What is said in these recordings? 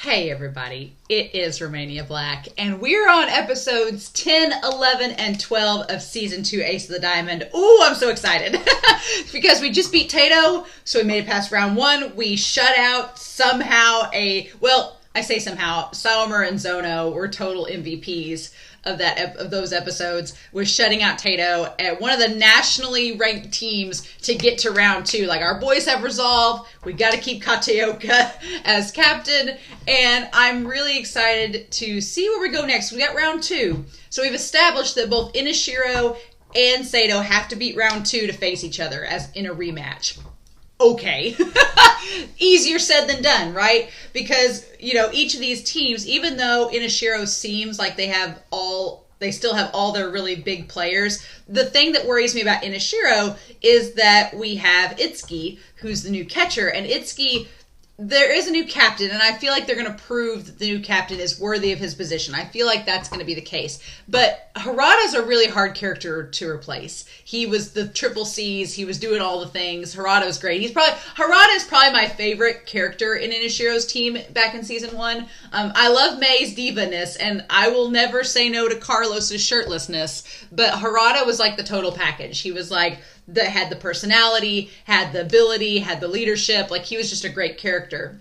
Hey everybody, it is Romania Black, and we're on episodes 10, 11, and 12 of Season 2 Ace of the Diamond. Ooh, I'm so excited! Because we just beat Tato, so we made it past round 1. We shut out somehow I say somehow, Salmer and Zono were total MVPs of those episodes, with shutting out Tato at one of the nationally ranked teams to get to round 2. Like, our boys have resolved. We got to keep Kateoka as captain, and I'm really excited to see where we go next. We got round 2. So we've established that both Inashiro and Sato have to beat round 2 to face each other as in a rematch. Okay. Easier said than done, right? Because, each of these teams, even though Inashiro seems like they still have all their really big players, the thing that worries me about Inashiro is that we have Itsuki, who's the new catcher, and Itsuki, there is a new captain, and I feel like they're going to prove that the new captain is worthy of his position. I feel like that's going to be the case. But Harada's a really hard character to replace. He was the triple C's. He was doing all the things. Harada was great. Harada is probably my favorite character in Inashiro's team back in Season 1. I love Mei's diva-ness, and I will never say no to Carlos's shirtlessness. But Harada was like the total package. He was like, had the personality, had the ability, had the leadership. Like, he was just a great character.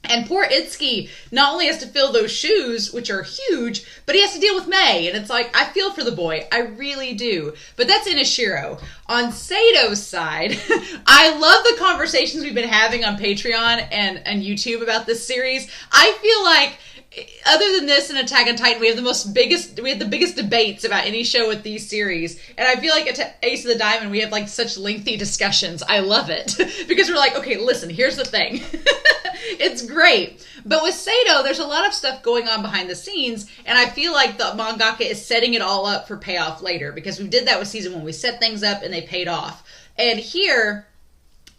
And poor Itsuki not only has to fill those shoes, which are huge, but he has to deal with Mei. And it's like, I feel for the boy. I really do. But that's Inashiro. On Sato's side, I love the conversations we've been having on Patreon and YouTube about this series. I feel like, other than this and Attack on Titan, we have the biggest debates about any show with these series. And I feel like at Ace of the Diamond, we have like such lengthy discussions. I love it. Because we're like, okay, listen, here's the thing. It's great. But with Sato, there's a lot of stuff going on behind the scenes, and I feel like the mangaka is setting it all up for payoff later, because we did that with Season 1. We set things up and they paid off. And here,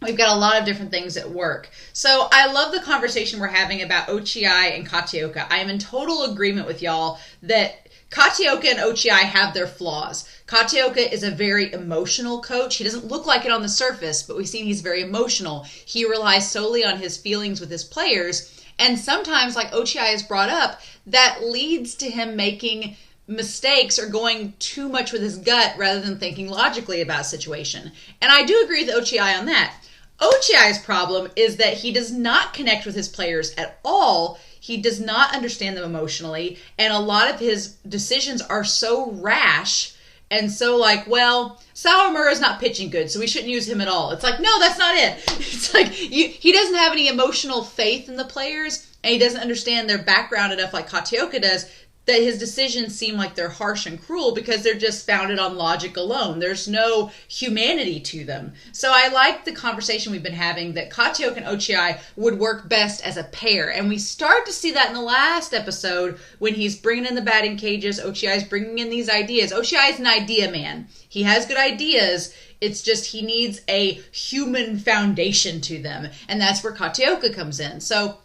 we've got a lot of different things at work. So I love the conversation we're having about Ochiai and Kateoka. I am in total agreement with y'all that Kateoka and Ochiai have their flaws. Kateoka is a very emotional coach. He doesn't look like it on the surface, but we've seen he's very emotional. He relies solely on his feelings with his players. And sometimes, like Ochiai has brought up, that leads to him making mistakes or going too much with his gut rather than thinking logically about a situation. And I do agree with Ochiai on that. Ochiai's problem is that he does not connect with his players at all. He does not understand them emotionally, and a lot of his decisions are so rash and so like, well, Sawamura's not pitching good, so we shouldn't use him at all. It's like, no, that's not it. It's like, he doesn't have any emotional faith in the players, and he doesn't understand their background enough like Kateoka does, that his decisions seem like they're harsh and cruel because they're just founded on logic alone. There's no humanity to them. So I like the conversation we've been having that Kateoka and Ochiai would work best as a pair. And we start to see that in the last episode when he's bringing in the batting cages. Ochiai's bringing in these ideas. Ochiai is an idea man. He has good ideas. It's just he needs a human foundation to them. And that's where Kateoka comes in. So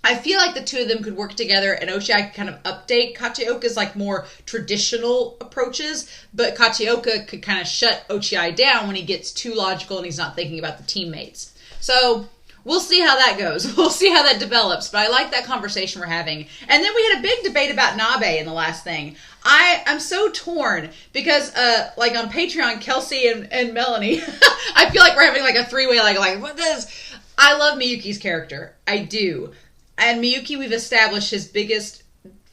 I feel like the two of them could work together, and Ochiai could kind of update Kateoka's like more traditional approaches, but Kateoka could kind of shut Ochiai down when he gets too logical and he's not thinking about the teammates. So we'll see how that goes. We'll see how that develops, but I like that conversation we're having. And then we had a big debate about Nabe in the last thing. I'm so torn because, like on Patreon, Kelsey and Melanie, I feel like we're having like a three-way, like what this? I love Miyuki's character. I do. And Miyuki, we've established his biggest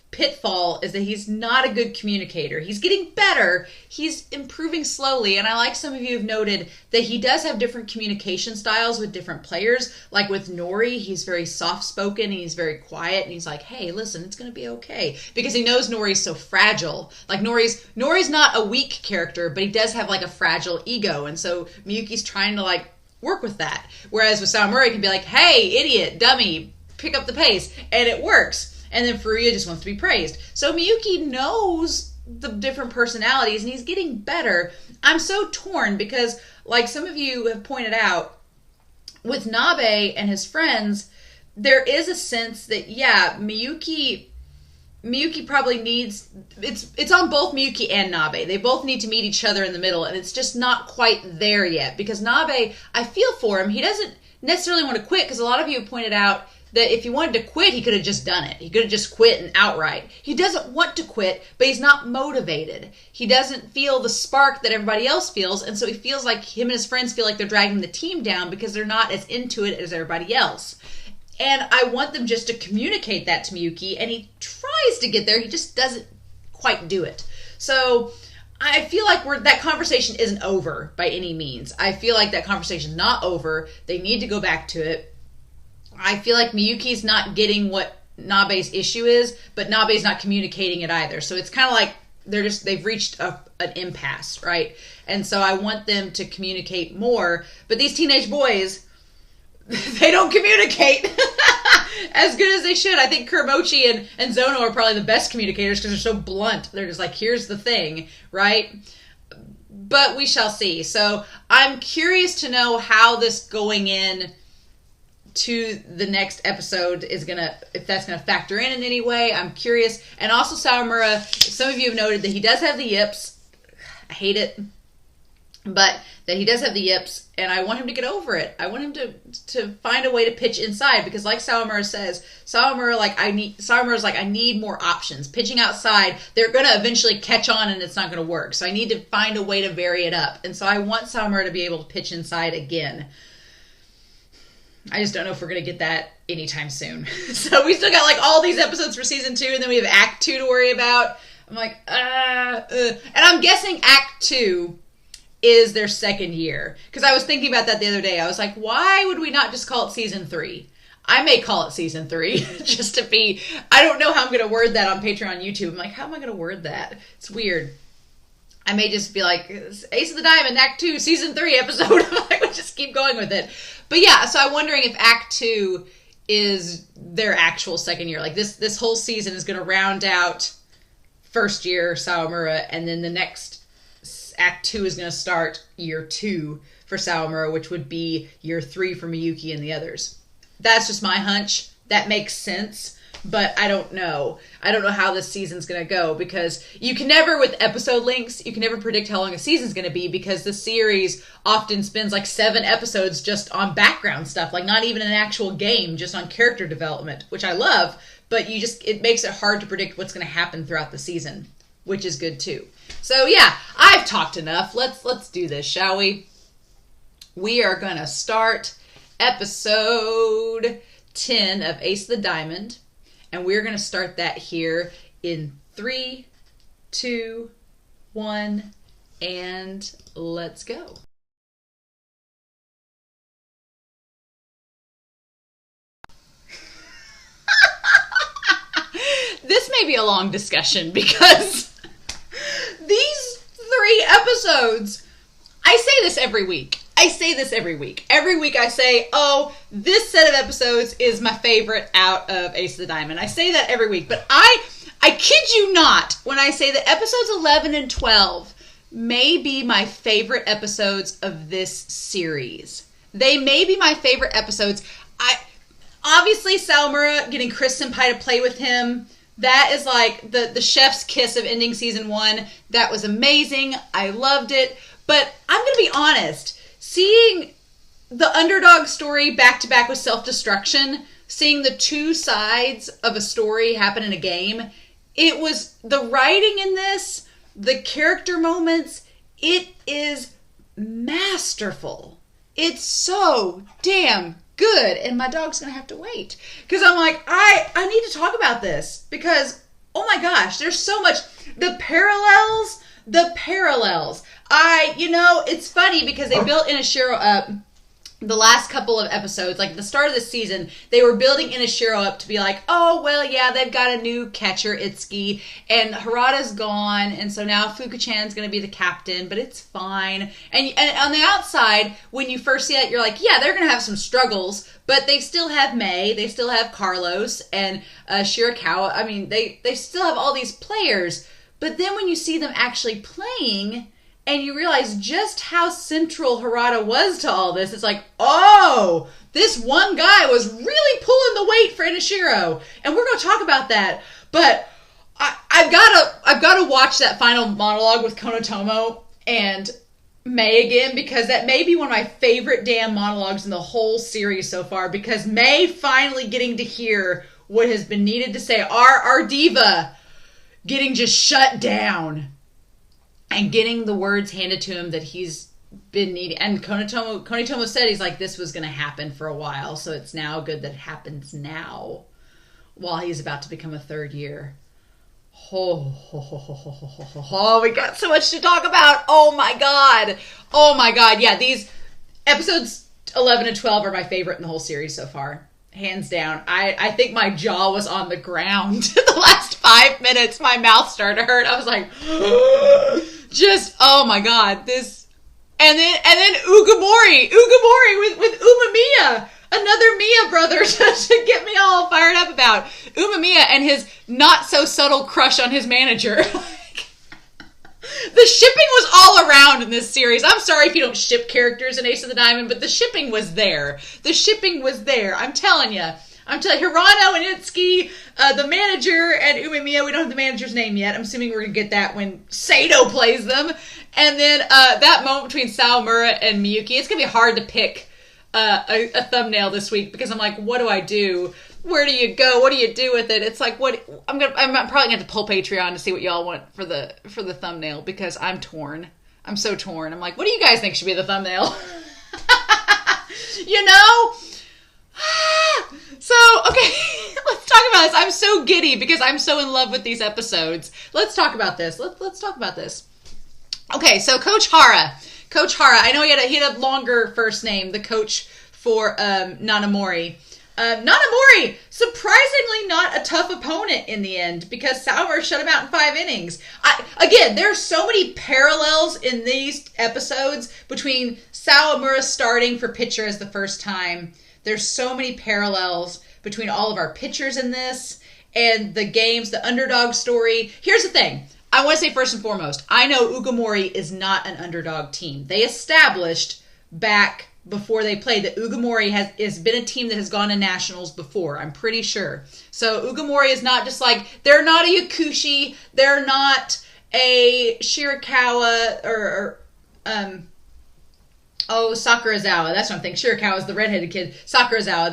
pitfall is that he's not a good communicator. He's getting better. He's improving slowly. And I like some of you have noted that he does have different communication styles with different players. Like with Nori, he's very soft-spoken and he's very quiet. And he's like, hey, listen, it's going to be okay. Because he knows Nori's so fragile. Like Nori's not a weak character, but he does have like a fragile ego. And so Miyuki's trying to like work with that. Whereas with Sawamura, he can be like, hey, idiot, dummy, pick up the pace, and it works. And then Furuya just wants to be praised. So Miyuki knows the different personalities, and he's getting better. I'm so torn because, like some of you have pointed out, with Nabe and his friends, there is a sense that, yeah, Miyuki probably needs, it's on both Miyuki and Nabe. They both need to meet each other in the middle, and it's just not quite there yet. Because Nabe, I feel for him. He doesn't necessarily want to quit, because a lot of you have pointed out that if he wanted to quit, he could have just done it. He could have just quit and outright. He doesn't want to quit, but he's not motivated. He doesn't feel the spark that everybody else feels, and so he feels like him and his friends feel like they're dragging the team down because they're not as into it as everybody else. And I want them just to communicate that to Miyuki, and he tries to get there. He just doesn't quite do it. So I feel like that conversation isn't over by any means. I feel like that conversation's not over. They need to go back to it. I feel like Miyuki's not getting what Nabe's issue is, but Nabe's not communicating it either. So it's kind of like they've reached an impasse, right? And so I want them to communicate more. But these teenage boys, they don't communicate as good as they should. I think Kuramochi and Zono are probably the best communicators because they're so blunt. They're just like, here's the thing, right? But we shall see. So I'm curious to know how this going in to the next episode is if that's gonna factor in any way. I'm curious. And also Sawamura, some of you have noted that he does have the yips. I hate it. But that he does have the yips, and I want him to get over it. I want him to find a way to pitch inside, because like Sawamura says, Sawamura's like, I need more options. Pitching outside, they're going to eventually catch on and it's not going to work. So I need to find a way to vary it up. And so I want Sawamura to be able to pitch inside again. I just don't know if we're going to get that anytime soon. So we still got like all these episodes for season 2, and then we have Act 2 to worry about. I'm like, And I'm guessing Act 2 is their second year. Because I was thinking about that the other day. I was like, why would we not just call it season 3? I may call it season 3 just to be, I don't know how I'm going to word that on Patreon, YouTube. I'm like, how am I going to word that? It's weird. I may just be like, Ace of the Diamond, Act 2, season 3 episode. I'm like, we'll just keep going with it. But yeah, so I'm wondering if Act 2 is their actual second year. Like this whole season is going to round out first year Sawamura, and then the next Act 2 is going to start year 2 for Sawamura, which would be year 3 for Miyuki and the others. That's just my hunch. That makes sense, but I don't know. I don't know how this season's going to go, because you can never, with episode lengths, you can never predict how long a season's going to be, because the series often spends like 7 episodes just on background stuff, like not even an actual game, just on character development, which I love, but it makes it hard to predict what's going to happen throughout the season, which is good too. So yeah, I've talked enough. Let's do this, shall we? We are going to start episode 10 of Ace of the Diamond, and we're going to start that here in 3, 2, 1, and let's go. This may be a long discussion, because these 3 episodes, I say this every week. Every week I say, oh, this set of episodes is my favorite out of Ace of the Diamond. I say that every week, but I kid you not when I say that episodes 11 and 12 may be my favorite episodes of this series. They may be my favorite episodes. Obviously, Sawamura getting Chris Senpai to play with him, that is like the chef's kiss of ending season 1. That was amazing. I loved it. But I'm going to be honest. Seeing the underdog story back to back with self-destruction, seeing the 2 sides of a story happen in a game, it was the writing in this, the character moments, it is masterful. It's so damn good, and my dog's gonna have to wait, because I'm like, I need to talk about this, because oh my gosh, there's so much, the parallels. It's funny because they built Inashiro up the last couple of episodes, like the start of the season, they were building Inashiro up to be like, oh, well, yeah, they've got a new catcher, Itsuki, and Harada's gone, and so now Fuku-chan's going to be the captain, but it's fine. And on the outside, when you first see it, you're like, yeah, they're going to have some struggles, but they still have Mei, they still have Carlos, and Shirakawa. I mean, they still have all these players, but then when you see them actually playing, and you realize just how central Harada was to all this, it's like, oh, this one guy was really pulling the weight for Inashiro. And we're going to talk about that. But I've got to watch that final monologue with Konotomo. And May again, because that may be one of my favorite damn monologues in the whole series so far, because May finally getting to hear what has been needed to say. Our diva getting just shut down and getting the words handed to him that he's been needing. And Konitomo said, he's like, this was going to happen for a while, so it's now good that it happens now while he's about to become a third year. Oh, we got so much to talk about. Oh my god. Yeah, these episodes 11 and 12 are my favorite in the whole series so far. Hands down. I think my jaw was on the ground the last 5 minutes. My mouth started to hurt. I was like, just, oh my god. This, and then Ugamori with Umamiya. Another Mia brother to get me all fired up about. Umamiya and his not so subtle crush on his manager. The shipping was all around in this series. I'm sorry if you don't ship characters in Ace of the Diamond, but the shipping was there. I'm telling you. Hirano and Itsuki, the manager, and Umamiya. We don't have the manager's name yet. I'm assuming we're going to get that when Sato plays them. And then that moment between Sawamura and Miyuki. It's going to be hard to pick a thumbnail this week, because I'm like, what do I do? Where do you go? What do you do with it? It's like, what I'm probably gonna have to pull Patreon to see what y'all want for the thumbnail, because I'm torn. I'm so torn. I'm like, what do you guys think should be the thumbnail? You know? So, okay, let's talk about this. I'm so giddy because I'm so in love with these episodes. Let's talk about this. Let's talk about this. Okay, so Coach Hara, I know he had a longer first name, the coach for Nanamori. Nanamori, surprisingly not a tough opponent in the end, because Sawamura shut him out in 5 innings. Again, there are so many parallels in these episodes between Sawamura starting for pitcher as the first time. There's so many parallels between all of our pitchers in this and the games, the underdog story. Here's the thing. I want to say first and foremost, I know Ugamori is not an underdog team. They established back before they played that Ugamori has been a team that has gone to nationals before. I'm pretty sure. So Ugamori is not just like, they're not a Yakushi, they're not a Shirakawa or Sakurazawa. That's what I'm thinking. Shirakawa is the redheaded kid. Sakurazawa.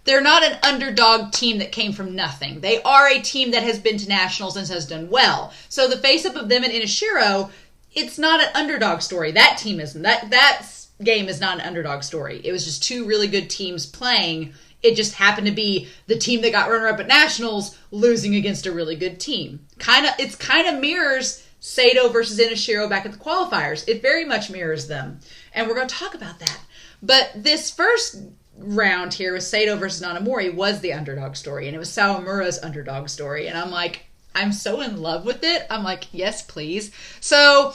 They're not an underdog team that came from nothing. They are a team that has been to nationals and has done well. So the face-up of them and Inashiro, it's not an underdog story. That team isn't. That game is not an underdog story. It was just two really good teams playing. It just happened to be the team that got runner-up at nationals losing against a really good team. It kind of mirrors Sato versus Inashiro back at the qualifiers. It very much mirrors them. And we're going to talk about that. But this first round here with Sato versus Nanamori was the underdog story. And it was Sawamura's underdog story. And I'm like, I'm so in love with it. I'm like, yes, please. So,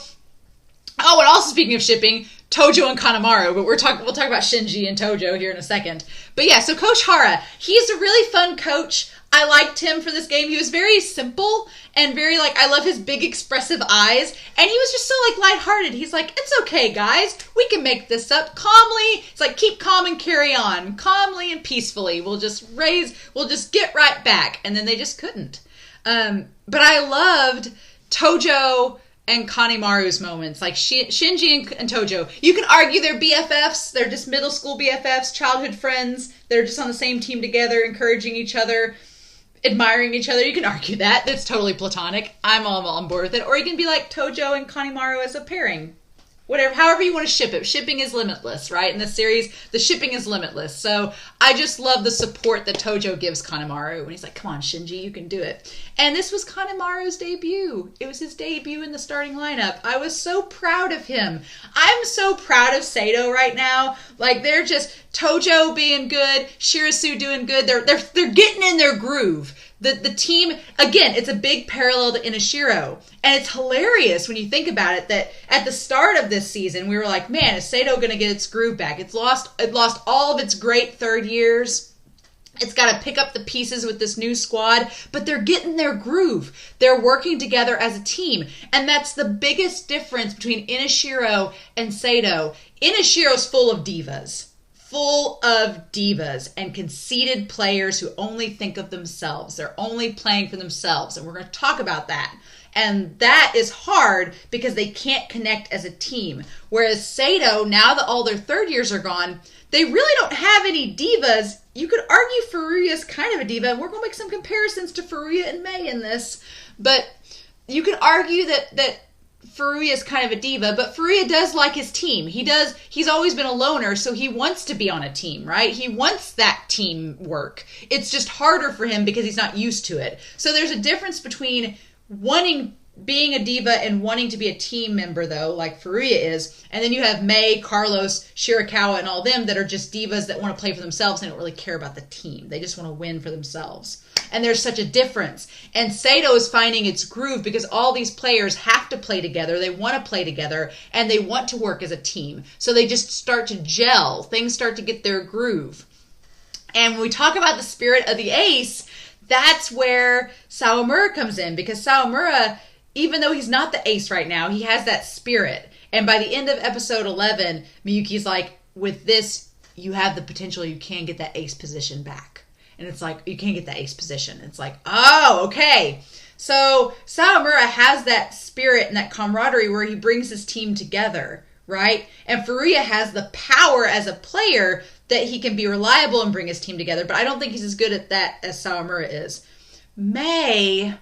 and also speaking of shipping, Tojo and Kanemaru, but we'll talk about Shinji and Tojo here in a second. But yeah, so Coach Hara, he's a really fun coach. I liked him for this game. He was very simple and very I love his big expressive eyes. And he was just so lighthearted. He's like, it's okay, guys. We can make this up calmly. It's like, keep calm and carry on. Calmly and peacefully. We'll just get right back. And then they just couldn't. But I loved Tojo and Kanemaru's moments, like Shinji and Tojo. You can argue they're BFFs. They're just middle school BFFs, childhood friends. They're just on the same team together, encouraging each other, admiring each other. You can argue that. That's totally platonic. I'm all on board with it. Or you can be like Tojo and Kanemaru as a pairing. Whatever, however you want to ship it. Shipping is limitless, right? In this series, the shipping is limitless. So I just love the support that Tojo gives Kanemaru when he's like, come on, Shinji, you can do it. And this was Kanemaru's debut. It was his debut in the starting lineup. I was so proud of him. I'm so proud of Sato right now. They're just Tojo being good, Shirasu doing good. They're getting in their groove. The team, again, it's a big parallel to Inashiro. And it's hilarious when you think about it that at the start of this season, we were like, man, is Sato going to get its groove back? It lost all of its great third years. It's got to pick up the pieces with this new squad, but they're getting their groove. They're working together as a team. And that's the biggest difference between Inashiro and Sato. Inashiro's full of divas and conceited players who only think of themselves. They're only playing for themselves. And we're going to talk about that. And that is hard because they can't connect as a team. Whereas Sato, now that all their third years are gone, they really don't have any divas. You could argue Furuya's kind of a diva, and we're going to make some comparisons to Furuya and Mei in this. But you could argue that Furuya is kind of a diva, but Furuya does like his team. He's always been a loner, so he wants to be on a team, right? He wants that team work. It's just harder for him because he's not used to it. So there's a difference between being a diva and wanting to be a team member, though, like Furuya is. And then you have Mei, Carlos, Shirakawa, and all them that are just divas that want to play for themselves and don't really care about the team. They just want to win for themselves. And there's such a difference. And Sato is finding its groove because all these players have to play together. They want to play together, and they want to work as a team. So they just start to gel. Things start to get their groove. And when we talk about the spirit of the ace, that's where Sawamura comes in. Because Sawamura, even though he's not the ace right now, he has that spirit. And by the end of episode 11, Miyuki's like, with this, you have the potential, you can get that ace position back. And it's like, you can't get that ace position. It's like, oh, okay. So Sawamura has that spirit and that camaraderie where he brings his team together, right? And Furuya has the power as a player that he can be reliable and bring his team together. But I don't think he's as good at that as Sawamura is. Mei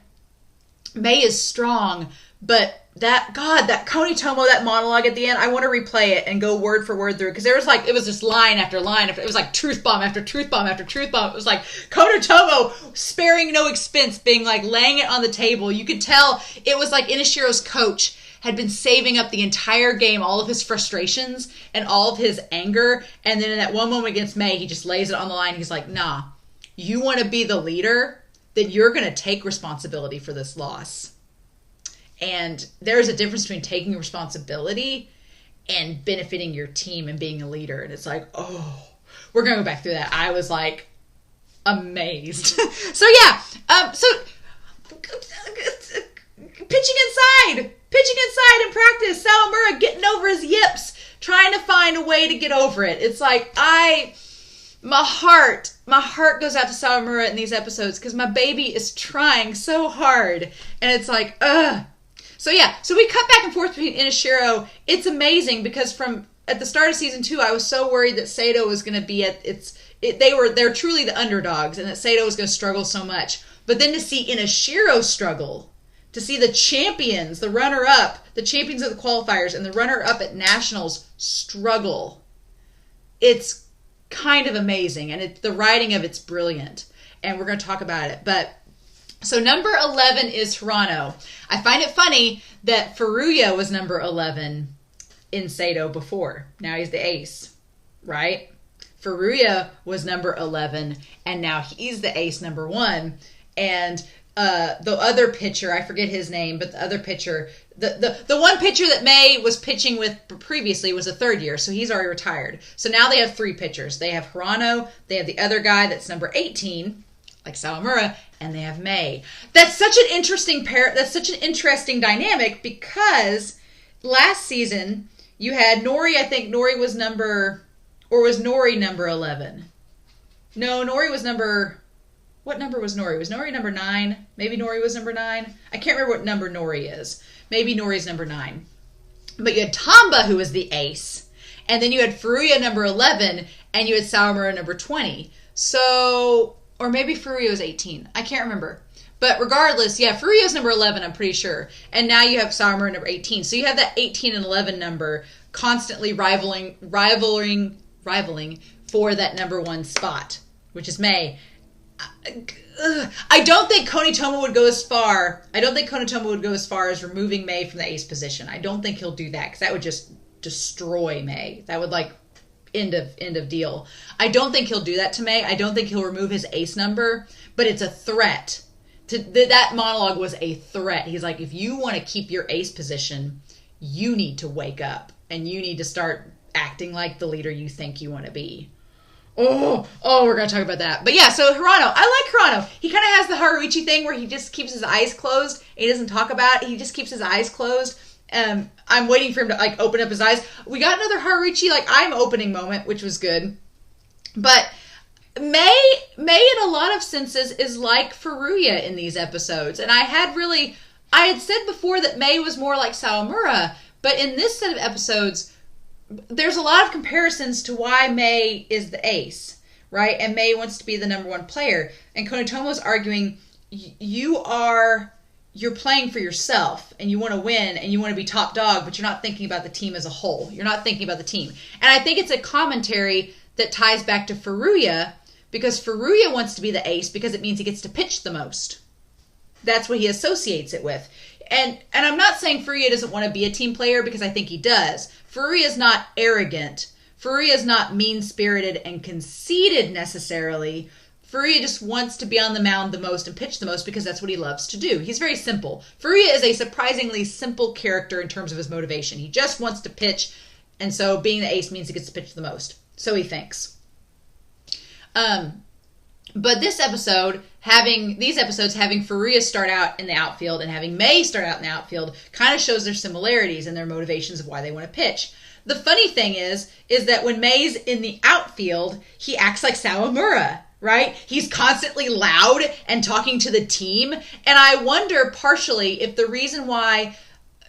is strong, but that Konitomo, that monologue at the end, I want to replay it and go word for word through, because there was like, it was just line after line after, it was like truth bomb after truth bomb after truth bomb. It was like Konitomo sparing no expense, being like laying it on the table. You could tell it was like Inishiro's coach had been saving up the entire game, all of his frustrations and all of his anger, and then in that one moment against Mei, he just lays it on the line. He's like, nah, you want to be the leader, then you're going to take responsibility for this loss. And there's a difference between taking responsibility and benefiting your team and being a leader. And it's like, oh, we're going to go back through that. I was like amazed. So yeah, so pitching inside in practice. Sawamura getting over his yips, trying to find a way to get over it. It's like, my heart goes out to Sawamura in these episodes because my baby is trying so hard. And it's like, ugh. So yeah, so we cut back and forth between Inishiro. It's amazing because at the start of season 2, I was so worried that Sato was going to be they're truly the underdogs and that Sato was going to struggle so much. But then to see Inishiro struggle, to see the champions, the runner-up, the champions of the qualifiers and the runner-up at nationals struggle, it's kind of amazing. And the writing of it's brilliant. And we're going to talk about it. But so number 11 is Hirano. I find it funny that Furuya was number 11 in Sato before. Now he's the ace, right? Furuya was number 11, and now he's the ace number 1. And the other pitcher, I forget his name, but the other pitcher, the one pitcher that Mei was pitching with previously was a third year, so he's already retired. So now they have 3 pitchers. They have Hirano, they have the other guy that's number 18, like Sawamura, and they have Mei. That's such an interesting That's such an interesting dynamic because last season you had Nori. I think Nori was was Nori number 11? No, Nori was number. What number was Nori? Was Nori number 9? Maybe Nori was number 9. I can't remember what number Nori is. Maybe Nori's number 9. But you had Tamba, who was the ace, and then you had Furuya number 11, and you had Sawamura number 20. So. Or maybe Furuya was 18. I can't remember. But regardless, yeah, Furuya's number 11, I'm pretty sure. And now you have Sawamura number 18. So you have that 18 and 11 number constantly rivaling for that number 1 spot, which is Mei. I don't think Konitomo would go as far. I don't think Konitomo would go as far as removing Mei from the ace position. I don't think he'll do that because that would just destroy Mei. That would end of deal. I don't think he'll do that to Mei. I don't think he'll remove his ace number, but it's a threat. That monologue was a threat. He's like, if you want to keep your ace position, you need to wake up and you need to start acting like the leader you think you want to be. Oh, we're going to talk about that. But yeah, so Hirano. I like Hirano. He kind of has the Haruichi thing where he just keeps his eyes closed. He doesn't talk about it. He just keeps his eyes closed. I'm waiting for him to open up his eyes. We got another Haruichi I'm opening moment, which was good. But Mei in a lot of senses is like Furuya in these episodes. And I had really I had said before that May was more like Sawamura, but in this set of episodes, there's a lot of comparisons to why May is the ace, right? And May wants to be the number one player. And Konitomo's arguing, you're playing for yourself and you want to win and you want to be top dog, but you're not thinking about the team as a whole. You're not thinking about the team. And I think it's a commentary that ties back to Furuya, because Furuya wants to be the ace because it means he gets to pitch the most. That's what he associates it with. And I'm not saying Furuya doesn't want to be a team player, because I think he does. Furuya is not arrogant. Furuya is not mean-spirited and conceited necessarily. Furuya just wants to be on the mound the most and pitch the most because that's what he loves to do. He's very simple. Furuya is a surprisingly simple character in terms of his motivation. He just wants to pitch, and so being the ace means he gets to pitch the most. So he thinks. But these episodes having Furuya start out in the outfield and having May start out in the outfield kind of shows their similarities and their motivations of why they want to pitch. The funny thing is that when May's in the outfield, he acts like Sawamura, right? He's constantly loud and talking to the team. And I wonder partially if the reason why,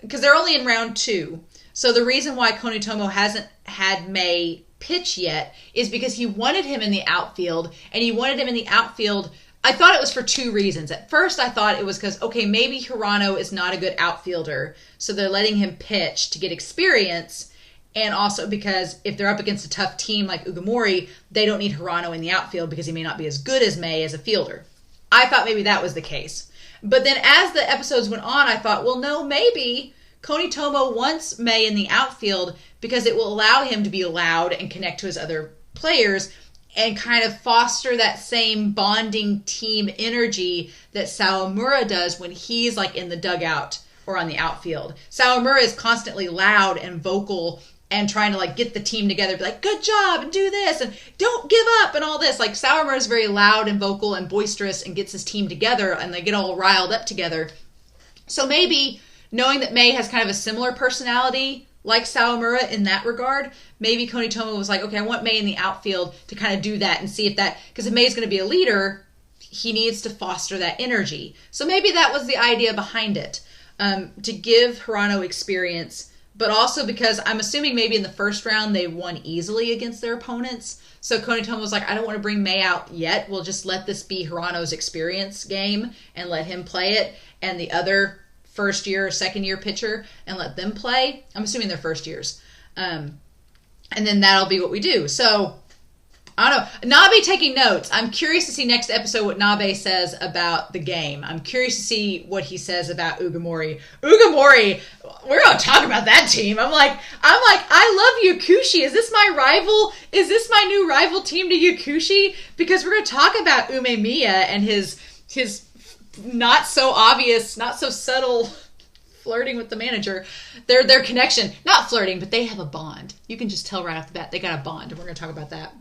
because they're only in round 2, so the reason why Konitomo hasn't had May pitch yet is because he wanted him in the outfield, and he wanted him in the outfield. I thought it was for 2 reasons. At first, I thought it was because, okay, maybe Hirano is not a good outfielder, so they're letting him pitch to get experience. And also because if they're up against a tough team like Ugamori, they don't need Hirano in the outfield because he may not be as good as May as a fielder. I thought maybe that was the case. But then as the episodes went on, I thought, well, no, maybe Konitomo wants May in the outfield because it will allow him to be loud and connect to his other players and kind of foster that same bonding team energy that Sawamura does when he's like in the dugout or on the outfield. Sawamura is constantly loud and vocal and trying to like get the team together, be like, good job, and do this, and don't give up, and all this. Like, Sawamura is very loud and vocal and boisterous and gets his team together, and they get all riled up together. So maybe, knowing that May has kind of a similar personality like Sawamura in that regard, maybe Konitomo was like, okay, I want May in the outfield to kind of do that and see if that, because if May's going to be a leader, he needs to foster that energy. So maybe that was the idea behind it, to give Hirano experience, but also because I'm assuming maybe in the first round they won easily against their opponents. So Konitomo was like, I don't want to bring May out yet. We'll just let this be Hirano's experience game and let him play it. And the other first year or second year pitcher and let them play. I'm assuming they're first years. And then that'll be what we do. So I don't know. Nabe taking notes. I'm curious to see next episode what Nabe says about the game. I'm curious to see what he says about Ugamori. Ugamori, we're going to talk about that team. I'm like, I love Yakushi. Is this my rival? Is this my new rival team to Yakushi? Because we're going to talk about Umemiya and his not so obvious, not so subtle flirting with the manager. Their connection, not flirting, but they have a bond. You can just tell right off the bat they got a bond, and we're going to talk about that.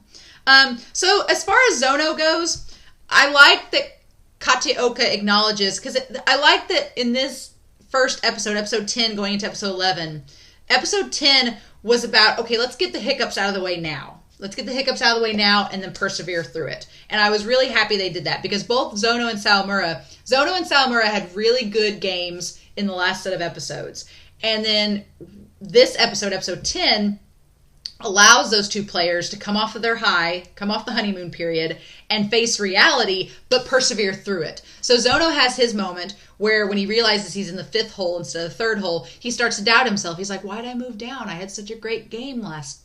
So as far as Zono goes, I like that Kateoka acknowledges, because I like that in this first episode 10 going into episode 11, episode 10 was about, okay, let's get the hiccups out of the way now. Let's get the hiccups out of the way now and then persevere through it. And I was really happy they did that, because both Zono and Sawamura had really good games in the last set of episodes. And then this episode 10, allows those two players to come off of their high, come off the honeymoon period, and face reality, but persevere through it. So Zono has his moment where when he realizes he's in the 5th hole instead of the 3rd hole, he starts to doubt himself. He's like, why did I move down? I had such a great game last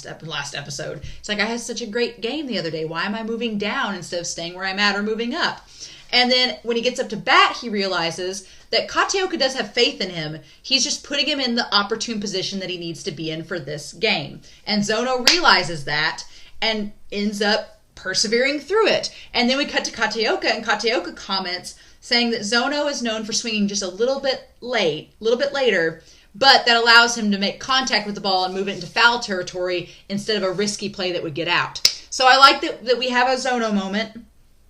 episode. It's like, I had such a great game the other day. Why am I moving down instead of staying where I'm at or moving up? And then when he gets up to bat, he realizes that Kateoka does have faith in him. He's just putting him in the opportune position that he needs to be in for this game. And Zono realizes that and ends up persevering through it. And then we cut to Kateoka, and Kateoka comments saying that Zono is known for swinging just a little bit later, but that allows him to make contact with the ball and move it into foul territory instead of a risky play that would get out. So I like that we have a Zono moment.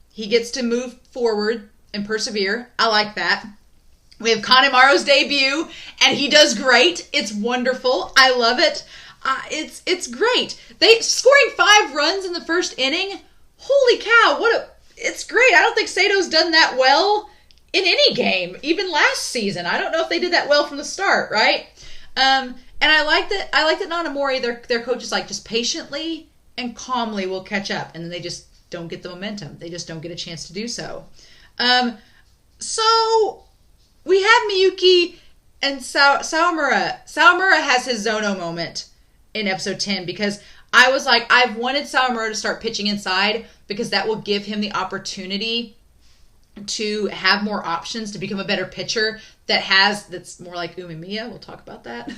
He gets to move forward and persevere. I like that. We have Kanemaru's debut, and he does great. It's wonderful. I love it. It's great. They scoring 5 runs in the first inning. Holy cow! It's great. I don't think Sato's done that well in any game, even last season. I don't know if they did that well from the start, right? And I like that Nanamori, their coach is like, just patiently and calmly will catch up, and then they just don't get the momentum. They just don't get a chance to do so. So we have Miyuki and Sawamura. Sawamura has his Zono moment in episode 10 because I was like, I've wanted Sawamura to start pitching inside because that will give him the opportunity to have more options to become a better pitcher that's more like Umemiya. We'll talk about that.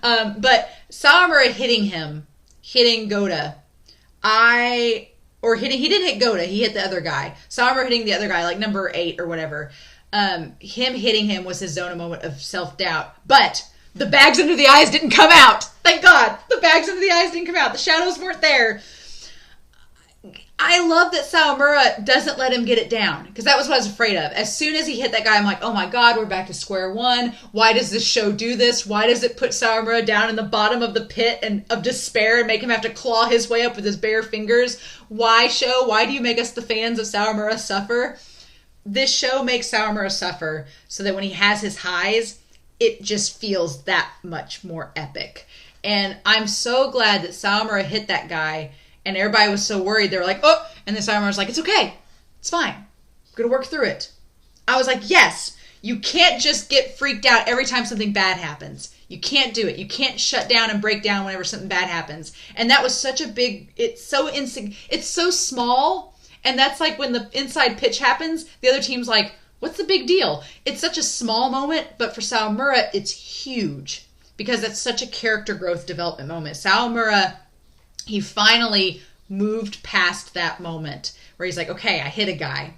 But Sawamura hitting Goda. He didn't hit Goda, he hit the other guy. Sawamura hitting the other guy, like number 8 or whatever. Him hitting him was his Zono moment of self-doubt. But the bags under the eyes didn't come out. Thank God. The bags under the eyes didn't come out. The shadows weren't there. I love that Sawamura doesn't let him get it down, because that was what I was afraid of. As soon as he hit that guy, I'm like, oh my God, we're back to square one. Why does this show do this? Why does it put Sawamura down in the bottom of the pit and of despair and make him have to claw his way up with his bare fingers? Why, show? Why do you make us the fans of Sawamura suffer? This show makes Sawamura suffer so that when he has his highs, it just feels that much more epic. And I'm so glad that Sawamura hit that guy. And everybody was so worried. They were like, oh. And then Sawamura was like, it's okay. It's fine. I'm going to work through it. I was like, yes. You can't just get freaked out every time something bad happens. You can't do it. You can't shut down and break down whenever something bad happens. And that was such a big, it's so small. And that's like when the inside pitch happens, the other team's like, what's the big deal? It's such a small moment, but for Sawamura, it's huge. Because that's such a character growth development moment. Sawamura, he finally moved past that moment where he's like, okay, I hit a guy.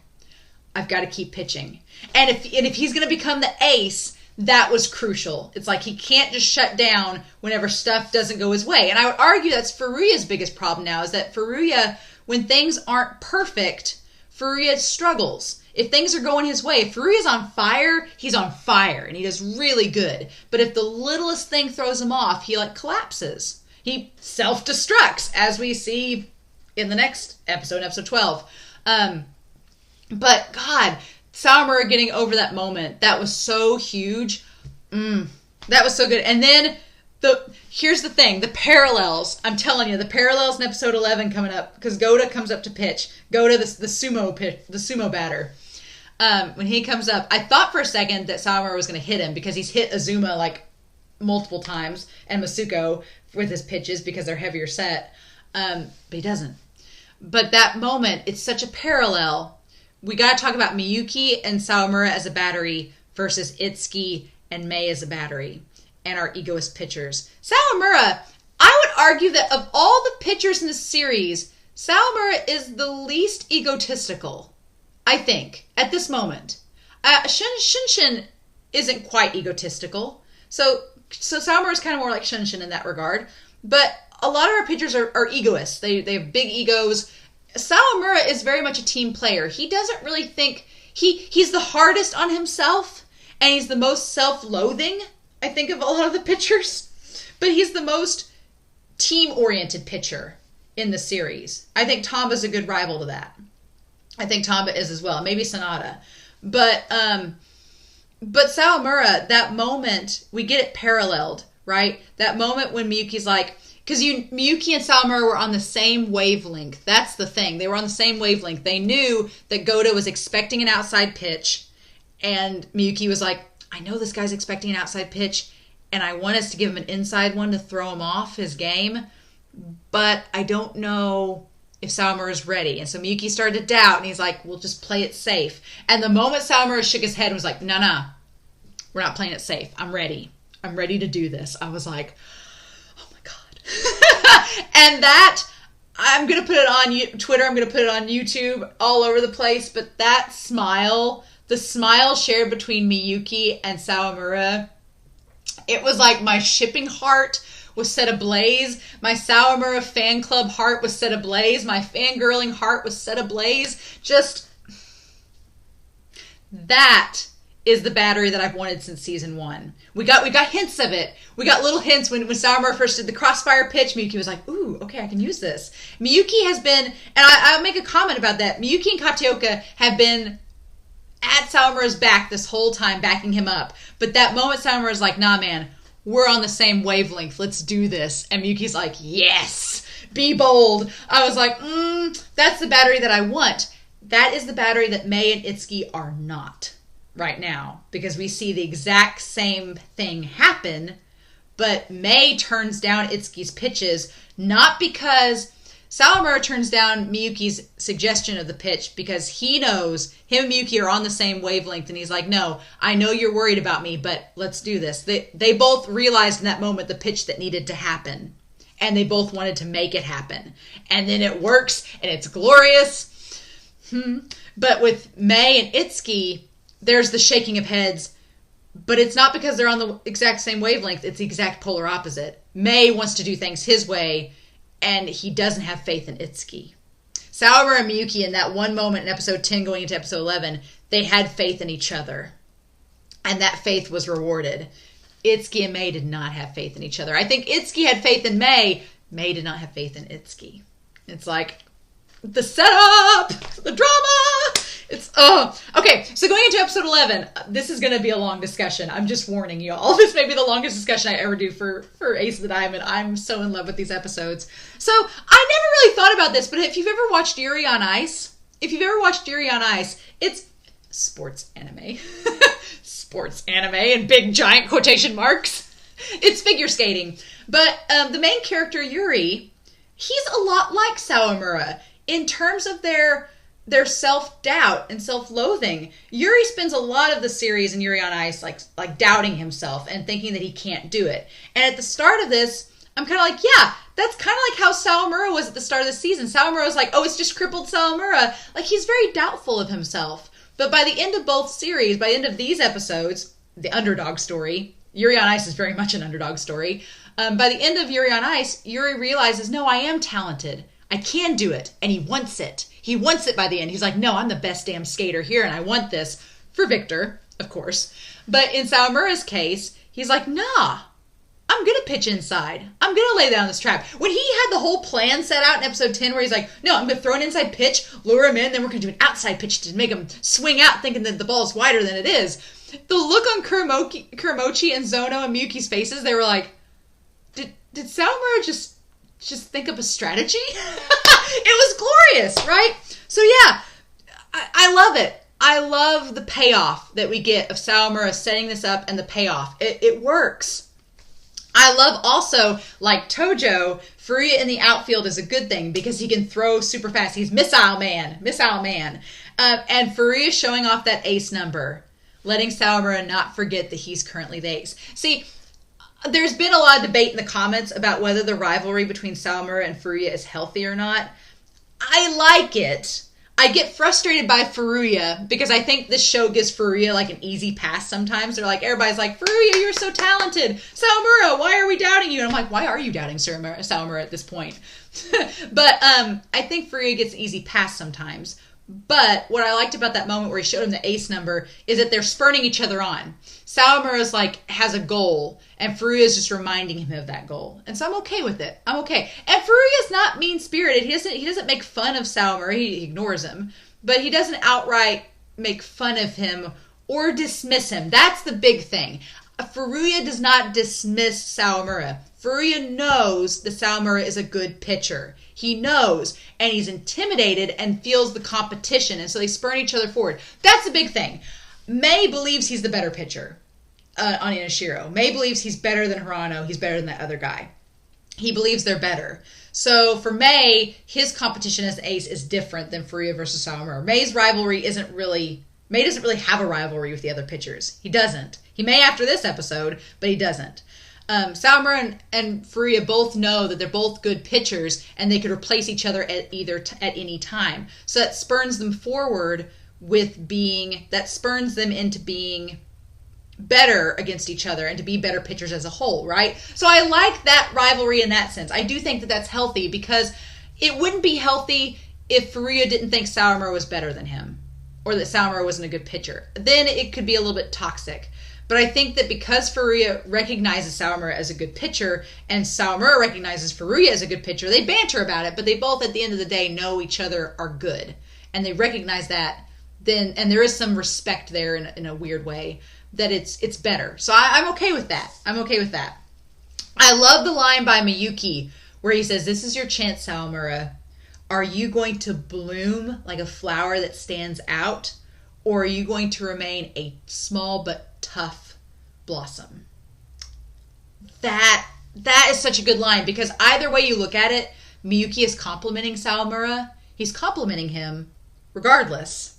I've got to keep pitching. And if he's going to become the ace, that was crucial. It's like he can't just shut down whenever stuff doesn't go his way. And I would argue that's Furuya's biggest problem now, is that Furuya, when things aren't perfect, Furuya struggles. If things are going his way, if Furuya's on fire, he's on fire, and he does really good. But if the littlest thing throws him off, he like collapses. He self-destructs, as we see in the next episode, episode 12. But God, Sawamura getting over that moment, that was so huge. That was so good. And then here's the thing, the parallels. I'm telling you, the parallels in episode 11 coming up, because Goda comes up to pitch. Goda, the sumo batter. When he comes up, I thought for a second that Sawamura was going to hit him because he's hit Azuma like multiple times and Masuko with his pitches because they're heavier set. But he doesn't. But that moment, it's such a parallel. We got to talk about Miyuki and Sawamura as a battery versus Itsuki and Mei as a battery, and our egoist pitchers. Sawamura, I would argue that of all the pitchers in the series, Sawamura is the least egotistical, I think, at this moment. Shunshin isn't quite egotistical. So Sawamura is kind of more like Shunshin in that regard. But a lot of our pitchers are egoists. They have big egos. Sawamura is very much a team player. He doesn't really think... He's the hardest on himself, and he's the most self-loathing, I think, of a lot of the pitchers. But he's the most team-oriented pitcher in the series. I think Tamba's a good rival to that. I think Tamba is as well. Maybe Sonata. But Sawamura, that moment, we get it paralleled, right? That moment when Miyuki's like... Because Miyuki and Sawamura were on the same wavelength. That's the thing. They were on the same wavelength. They knew that Goda was expecting an outside pitch. And Miyuki was like, I know this guy's expecting an outside pitch. And I want us to give him an inside one to throw him off his game. But I don't know if Sawamura is ready. And so Miyuki started to doubt. And he's like, we'll just play it safe. And the moment Sawamura shook his head and was like, no, we're not playing it safe. I'm ready. I'm ready to do this. I was like... And that, I'm going to put it on Twitter, I'm going to put it on YouTube, all over the place, but that smile, the smile shared between Miyuki and Sawamura, it was like my shipping heart was set ablaze, my Sawamura fan club heart was set ablaze, my fangirling heart was set ablaze. Just, that is the battery that I've wanted since season 1. We got hints of it. We got little hints when Sawamura first did the crossfire pitch. Miyuki was like, ooh, okay, I can use this. Miyuki has been, and I'll make a comment about that. Miyuki and Katioka have been at Sawamura's back this whole time, backing him up. But that moment, Sawamura's like, nah, man, we're on the same wavelength. Let's do this. And Miyuki's like, yes, be bold. I was like, that's the battery that I want. That is the battery that Mei and Itsuki are not right now, because we see the exact same thing happen, but Mei turns down Itsuki's pitches, not because Sawamura turns down Miyuki's suggestion of the pitch, because he knows him and Miyuki are on the same wavelength, and he's like, no, I know you're worried about me, but let's do this. They both realized in that moment the pitch that needed to happen, and they both wanted to make it happen. And then it works, and it's glorious. But with Mei and Itsuki, there's the shaking of heads, but it's not because they're on the exact same wavelength. It's the exact polar opposite. Mei wants to do things his way, and he doesn't have faith in Itsuki. Sawamura and Miyuki, in that one moment in episode 10 going into episode 11, they had faith in each other, and that faith was rewarded. Itsuki and Mei did not have faith in each other. I think Itsuki had faith in Mei. Mei did not have faith in Itsuki. It's like the setup, the drama. It's okay. So going into episode 11, this is going to be a long discussion. I'm just warning y'all. This may be the longest discussion I ever do for Ace of the Diamond. I'm so in love with these episodes. So I never really thought about this, but if you've ever watched Yuri on Ice, it's sports anime. Sports anime in big giant quotation marks. It's figure skating. But the main character, Yuri, he's a lot like Sawamura in terms of their self-doubt and self-loathing. Yuri spends a lot of the series in Yuri on Ice like doubting himself and thinking that he can't do it. And at the start of this, I'm kind of like, yeah, that's kind of like how Sawamura was at the start of the season. Sawamura was like, oh, it's just crippled Sawamura. Like, he's very doubtful of himself. But by the end of both series, by the end of these episodes, the underdog story, Yuri on Ice is very much an underdog story. By the end of Yuri on Ice, Yuri realizes, no, I am talented. I can do it. And he wants it. He wants it by the end. He's like, no, I'm the best damn skater here, and I want this. For Victor, of course. But in Sawamura's case, he's like, nah, I'm going to pitch inside. I'm going to lay down this trap. When he had the whole plan set out in episode 10 where he's like, no, I'm going to throw an inside pitch, lure him in, then we're going to do an outside pitch to make him swing out thinking that the ball's wider than it is. The look on Kuramochi and Zono and Miyuki's faces, they were like, did Sawamura just think up a strategy? It was glorious, right? So yeah, I love it. I love the payoff that we get of Sawamura setting this up and the payoff. It works. I love also, like Tojo, Furuya in the outfield is a good thing because he can throw super fast. He's Missile Man. And Furuya showing off that ace number, letting Sawamura not forget that he's currently the ace. See, there's been a lot of debate in the comments about whether the rivalry between Sawamura and Furuya is healthy or not. I like it. I get frustrated by Furuya because I think this show gives Furuya like an easy pass sometimes. They're like, everybody's like, Furuya, you're so talented. Sawamura, why are we doubting you? And I'm like, why are you doubting Sawamura at this point? But I think Furuya gets an easy pass sometimes. But what I liked about that moment where he showed him the ace number is that they're spurning each other on. Sawamura's like has a goal, and Furuya's just reminding him of that goal. And so I'm okay with it. I'm okay. And Furuya's not mean-spirited. He doesn't make fun of Sawamura. He ignores him. But he doesn't outright make fun of him or dismiss him. That's the big thing. Furuya does not dismiss Sawamura. Furuya knows that Sawamura is a good pitcher. He knows, and he's intimidated and feels the competition, and so they spurn each other forward. That's the big thing. Mei believes he's the better pitcher on Inashiro. Mei believes he's better than Hirano. He's better than that other guy. He believes they're better. So for Mei, his competition as ace is different than Furuya versus Sawamura. Mei's rivalry Mei doesn't really have a rivalry with the other pitchers. He doesn't. He may after this episode, but he doesn't. Sawamura and Furuya both know that they're both good pitchers and they could replace each other at any time. So that spurns them forward that spurns them into being better against each other and to be better pitchers as a whole, right? So I like that rivalry in that sense. I do think that that's healthy because it wouldn't be healthy if Furuya didn't think Sawamura was better than him or that Sawamura wasn't a good pitcher. Then it could be a little bit toxic. But I think that because Furuya recognizes Sawamura as a good pitcher and Sawamura recognizes Furuya as a good pitcher, they banter about it, but they both at the end of the day know each other are good. And they recognize that then, and there is some respect there in a weird way, that it's better. So I'm okay with that. I'm okay with that. I love the line by Miyuki where he says, "This is your chance, Sawamura. Are you going to bloom like a flower that stands out, or are you going to remain a small but tough blossom?" That is such a good line, because either way you look at it, Miyuki is complimenting Sawamura. He's complimenting him regardless.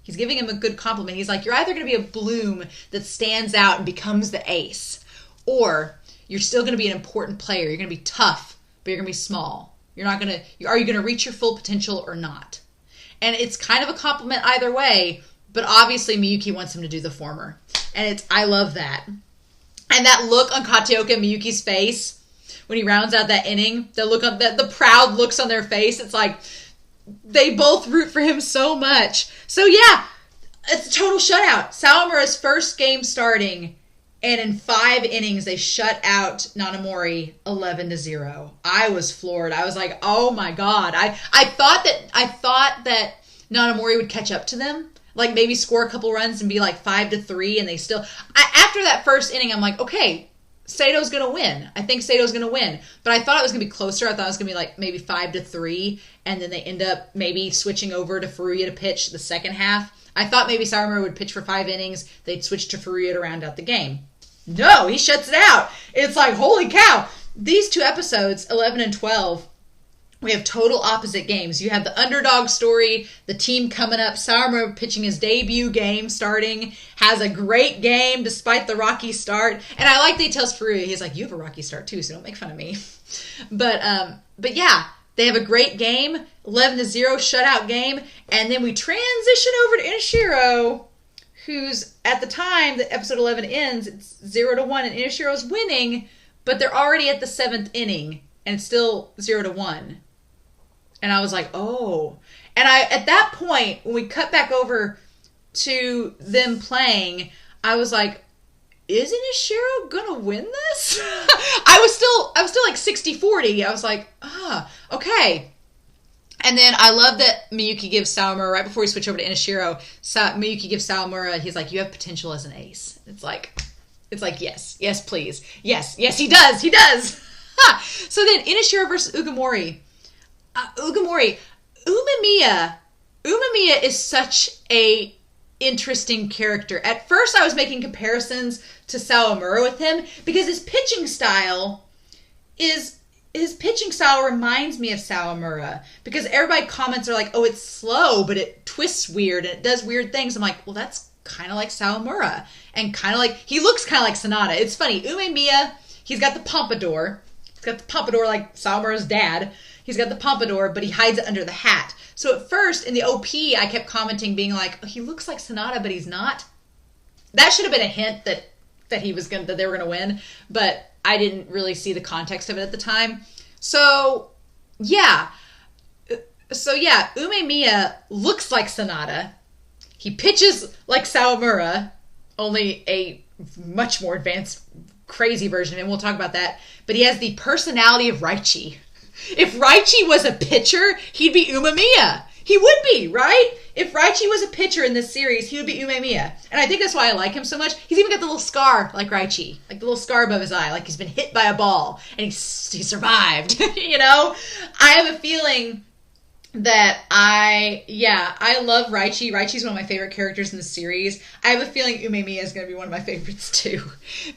He's giving him a good compliment. He's like, you're either going to be a bloom that stands out and becomes the ace, or you're still going to be an important player. You're going to be tough, but you're going to be small. Are you going to reach your full potential or not? And it's kind of a compliment either way, but obviously Miyuki wants him to do the former. And I love that. And that look on Kataoka and Miyuki's face when he rounds out that inning, the proud looks on their face, it's like they both root for him so much. So yeah, it's a total shutout. Sawamura's first game starting, and in 5 innings they shut out Nanamori 11-0. I was floored. I was like, oh my God. I thought that Nanamori would catch up to them. Like maybe score a couple runs and be like 5-3, and they still. After that first inning, I'm like, okay, Sato's gonna win. I think Sato's gonna win, but I thought it was gonna be closer. I thought it was gonna be like maybe 5-3, and then they end up maybe switching over to Furuya to pitch the second half. I thought maybe Sawamura would pitch for 5 innings. They'd switch to Furuya to round out the game. No, he shuts it out. It's like, holy cow! These 2 episodes, 11 and 12. We have total opposite games. You have the underdog story, the team coming up, Sawamura pitching his debut game, starting, has a great game despite the rocky start. And I like that he tells Furuya, he's like, you have a rocky start too, so don't make fun of me. But yeah, they have a great game, 11-0 shutout game, and then we transition over to Inashiro, who's, at the time that episode 11 ends, it's 0-1, and Inashiro's winning, but they're already at the 7th inning, and it's still 0-1. And I was like, oh. And at that point, when we cut back over to them playing, I was like, is Inashiro gonna win this? I was still like 60-40. I was like, okay. And then I love that Miyuki gives Sawamura, right before we switch over to Inashiro, Miyuki gives Sawamura, he's like, you have potential as an ace. It's like, yes, please. Yes, he does. So then Inashiro versus Ugamori. Umemiya is such a interesting character. At first I was making comparisons to Sawamura with him because his pitching style reminds me of Sawamura, because everybody comments are like, oh, it's slow, but it twists weird and it does weird things. I'm like, well, that's kind of like Sawamura, and kind of like, he looks kind of like Sanada. It's funny, Umemiya, he's got the pompadour. He's got the pompadour like Sawamura's dad. He's got the pompadour, but he hides it under the hat. So at first, in the OP, I kept commenting, being like, oh, he looks like Sanada, but he's not. That should have been a hint that they were gonna win, but I didn't really see the context of it at the time. So yeah, Umemiya looks like Sanada. He pitches like Sawamura, only a much more advanced, crazy version of him. We'll talk about that. But he has the personality of Raichi. If Raichi was a pitcher, he'd be Umemiya. He would be, right? If Raichi was a pitcher in this series, he would be Umemiya. And I think that's why I like him so much. He's even got the little scar like Raichi. Like the little scar above his eye. Like he's been hit by a ball. And he survived. You know? I have a feeling that I love Raichi. Raichi's one of my favorite characters in the series. I have a feeling Umemiya is going to be one of my favorites too,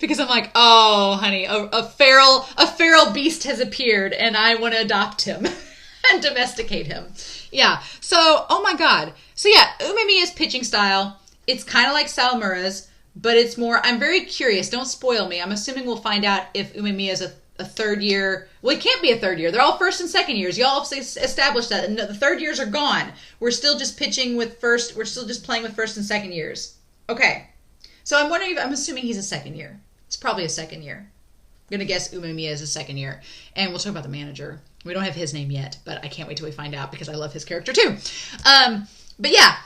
because I'm like, oh honey, a feral beast has appeared and I want to adopt him and domesticate him. Yeah. So, oh my God. So yeah, Umemiya's pitching style, it's kind of like Sawamura's, but it's more, I'm very curious. Don't spoil me. I'm assuming we'll find out if Umemiya is a third year. Well, it can't be a third year. They're all first and second years. Y'all have established that. And the third years are gone. We're still just pitching with first. We're still just playing with first and second years. Okay. So I'm assuming he's a second year. It's probably a second year. I'm going to guess Umemiya is a second year. And we'll talk about the manager. We don't have his name yet, but I can't wait till we find out because I love his character too. But yeah,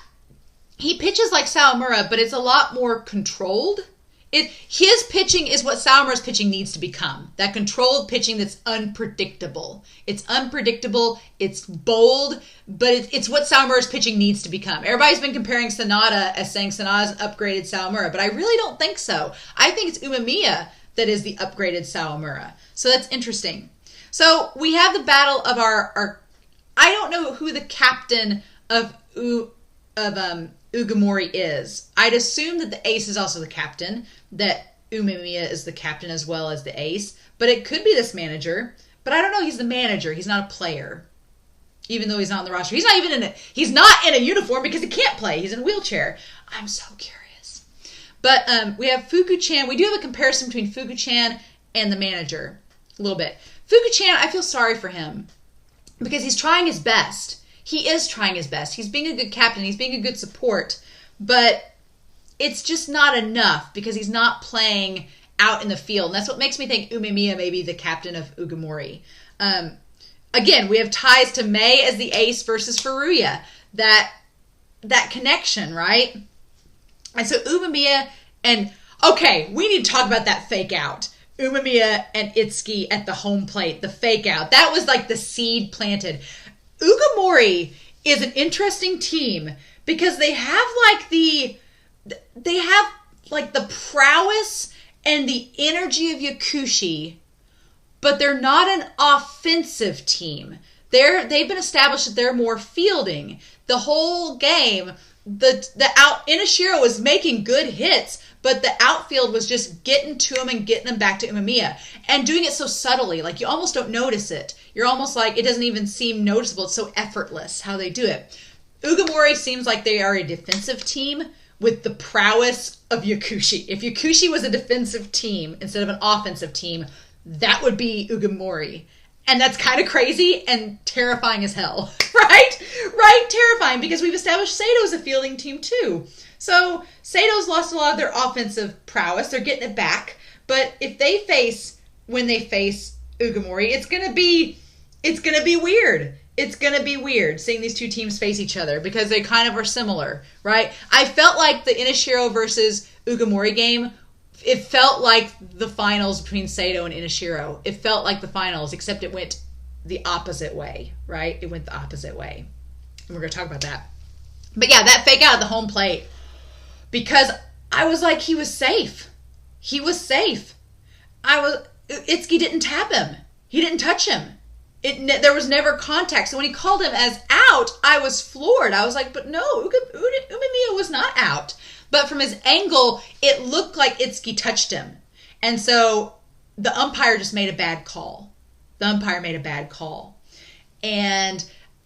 he pitches like Sawamura, but it's a lot more controlled. His pitching is what Sawamura's pitching needs to become. That controlled pitching that's unpredictable. It's unpredictable. It's bold, but it's what Sawamura's pitching needs to become. Everybody's been comparing Sanada as saying Sanada's an upgraded Sawamura, but I really don't think so. I think it's Umemiya that is the upgraded Sawamura. So that's interesting. So we have the battle of our I don't know who the captain of Ugamori is. I'd assume that the ace is also the captain, that Umemiya is the captain as well as the ace, but it could be this manager. But I don't know, he's the manager. He's not a player. Even though he's not on the roster. He's not in a uniform because he can't play. He's in a wheelchair. I'm so curious. But we have Fuku-chan. We do have a comparison between Fuku-chan and the manager. A little bit. Fuku-chan, I feel sorry for him because he's trying his best. He is trying his best. He's being a good captain. He's being a good support. But it's just not enough because he's not playing out in the field. And that's what makes me think Umemiya may be the captain of Ugamori. Again, we have ties to Mei as the ace versus Furuya. That connection, right? And so Umemiya and... Okay, we need to talk about that fake out. Umemiya and Itsuki at the home plate. The fake out. That was like the seed planted. Ugamori is an interesting team because they have the prowess and the energy of Yakushi, but they're not an offensive team. They've been established that they're more fielding. The whole game, Inashiro was making good hits, but the outfield was just getting to him and getting them back to Umemiya and doing it so subtly. Like you almost don't notice it. You're almost like it doesn't even seem noticeable. It's so effortless how they do it. Ugamori seems like they are a defensive team with the prowess of Yakushi. If Yakushi was a defensive team instead of an offensive team, that would be Ugamori. And that's kind of crazy and terrifying as hell, right? Right? Terrifying because we've established Sato's a fielding team too. So Sato's lost a lot of their offensive prowess. They're getting it back. But when they face Ugamori, it's gonna be weird. It's gonna be weird seeing these two teams face each other because they kind of are similar, right? I felt like the Inashiro versus Ugamori game, it felt like the finals between Sato and Inashiro. It felt like the finals, except it went the opposite way, right? It went the opposite way. And we're gonna talk about that. But yeah, that fake out at the home plate. Because I was like, he was safe. He was safe. Itsuki didn't tap him. He didn't touch him. There was never contact. So when he called him as out, I was floored. I was like, but no, Umemiya was not out. But from his angle, it looked like Itsuki touched him. And so the umpire just made a bad call. And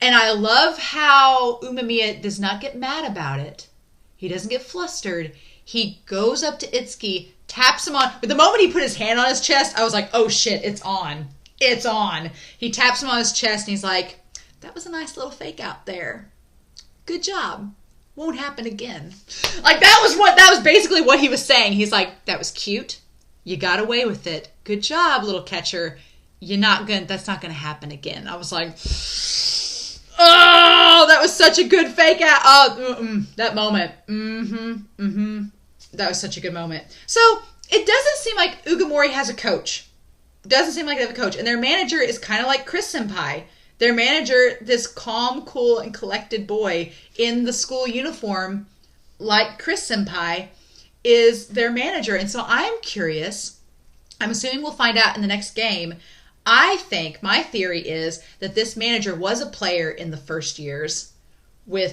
I love how Umemiya does not get mad about it. He doesn't get flustered. He goes up to Itsuki, taps him on. But the moment he put his hand on his chest, I was like, oh shit, it's on. It's on. He taps him on his chest and he's like, that was a nice little fake out there. Good job. Won't happen again. Like that was basically what he was saying. He's like, that was cute. You got away with it. Good job, little catcher. That's not gonna happen again. I was like, oh, that was such a good fake out. Oh, that moment. That was such a good moment. So it doesn't seem like Ugamori has a coach. Doesn't seem like they have a coach. And their manager is kind of like Chris Senpai. Their manager, this calm, cool, and collected boy in the school uniform, like Chris Senpai, is their manager. And so I'm curious. I'm assuming we'll find out in the next game. I think my theory is that this manager was a player in the first years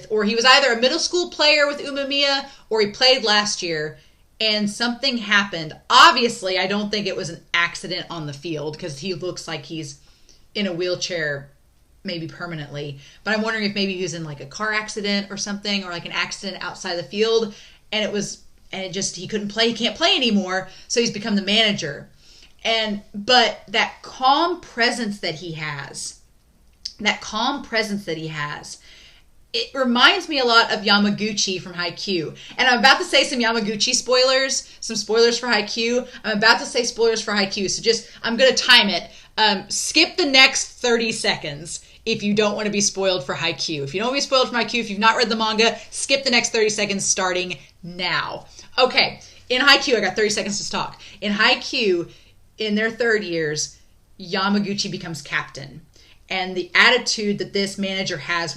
or he was either a middle school player with Umemiya or he played last year and something happened. Obviously, I don't think it was an accident on the field because he looks like he's in a wheelchair maybe permanently. But I'm wondering if maybe he was in like a car accident or something or like an accident outside the field and he couldn't play. He can't play anymore. So he's become the manager. But that calm presence that he has, it reminds me a lot of Yamaguchi from Haikyuu. And I'm about to say some Yamaguchi spoilers, some spoilers for Haikyuu. I'm about to say spoilers for Haikyuu, so I'm going to time it. Skip the next 30 seconds if you don't want to be spoiled for Haikyuu. If you don't want to be spoiled for Haikyuu, if you've not read the manga, skip the next 30 seconds starting now. Okay, In Haikyuu, I got 30 seconds to talk. In Haikyuu, in their third years, Yamaguchi becomes captain. And the attitude that this manager has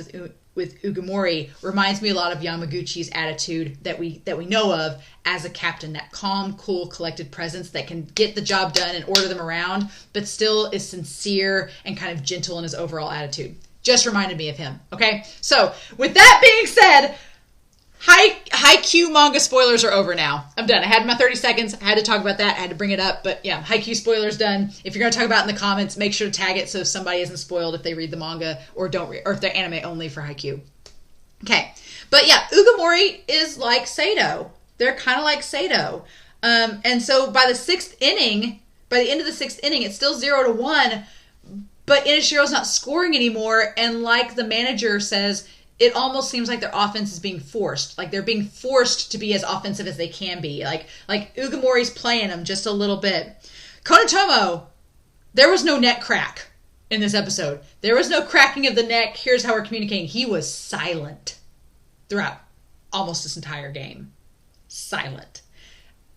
with Ugamori reminds me a lot of Yamaguchi's attitude that we know of as a captain. That calm, cool, collected presence that can get the job done and order them around, but still is sincere and kind of gentle in his overall attitude. Just reminded me of him. Okay? So, with that being said, Haikyuu manga spoilers are over now. I'm done. I had my 30 seconds. I had to talk about that. I had to bring it up. But yeah, Haikyuu spoilers done. If you're going to talk about it in the comments, make sure to tag it so somebody isn't spoiled if they read the manga or don't read, or if they're anime only for Haikyuu. Okay. But yeah, Ugamori is like Sato. They're kind of like Sato. And so by the end of the sixth inning, it's still 0-1, but Inishiro's not scoring anymore. And like the manager says, it almost seems like their offense is being forced. Like they're being forced to be as offensive as they can be. Like Ugamori's playing them just a little bit. Konitomo, there was no neck crack in this episode. There was no cracking of the neck. Here's how we're communicating. He was silent throughout almost this entire game. Silent.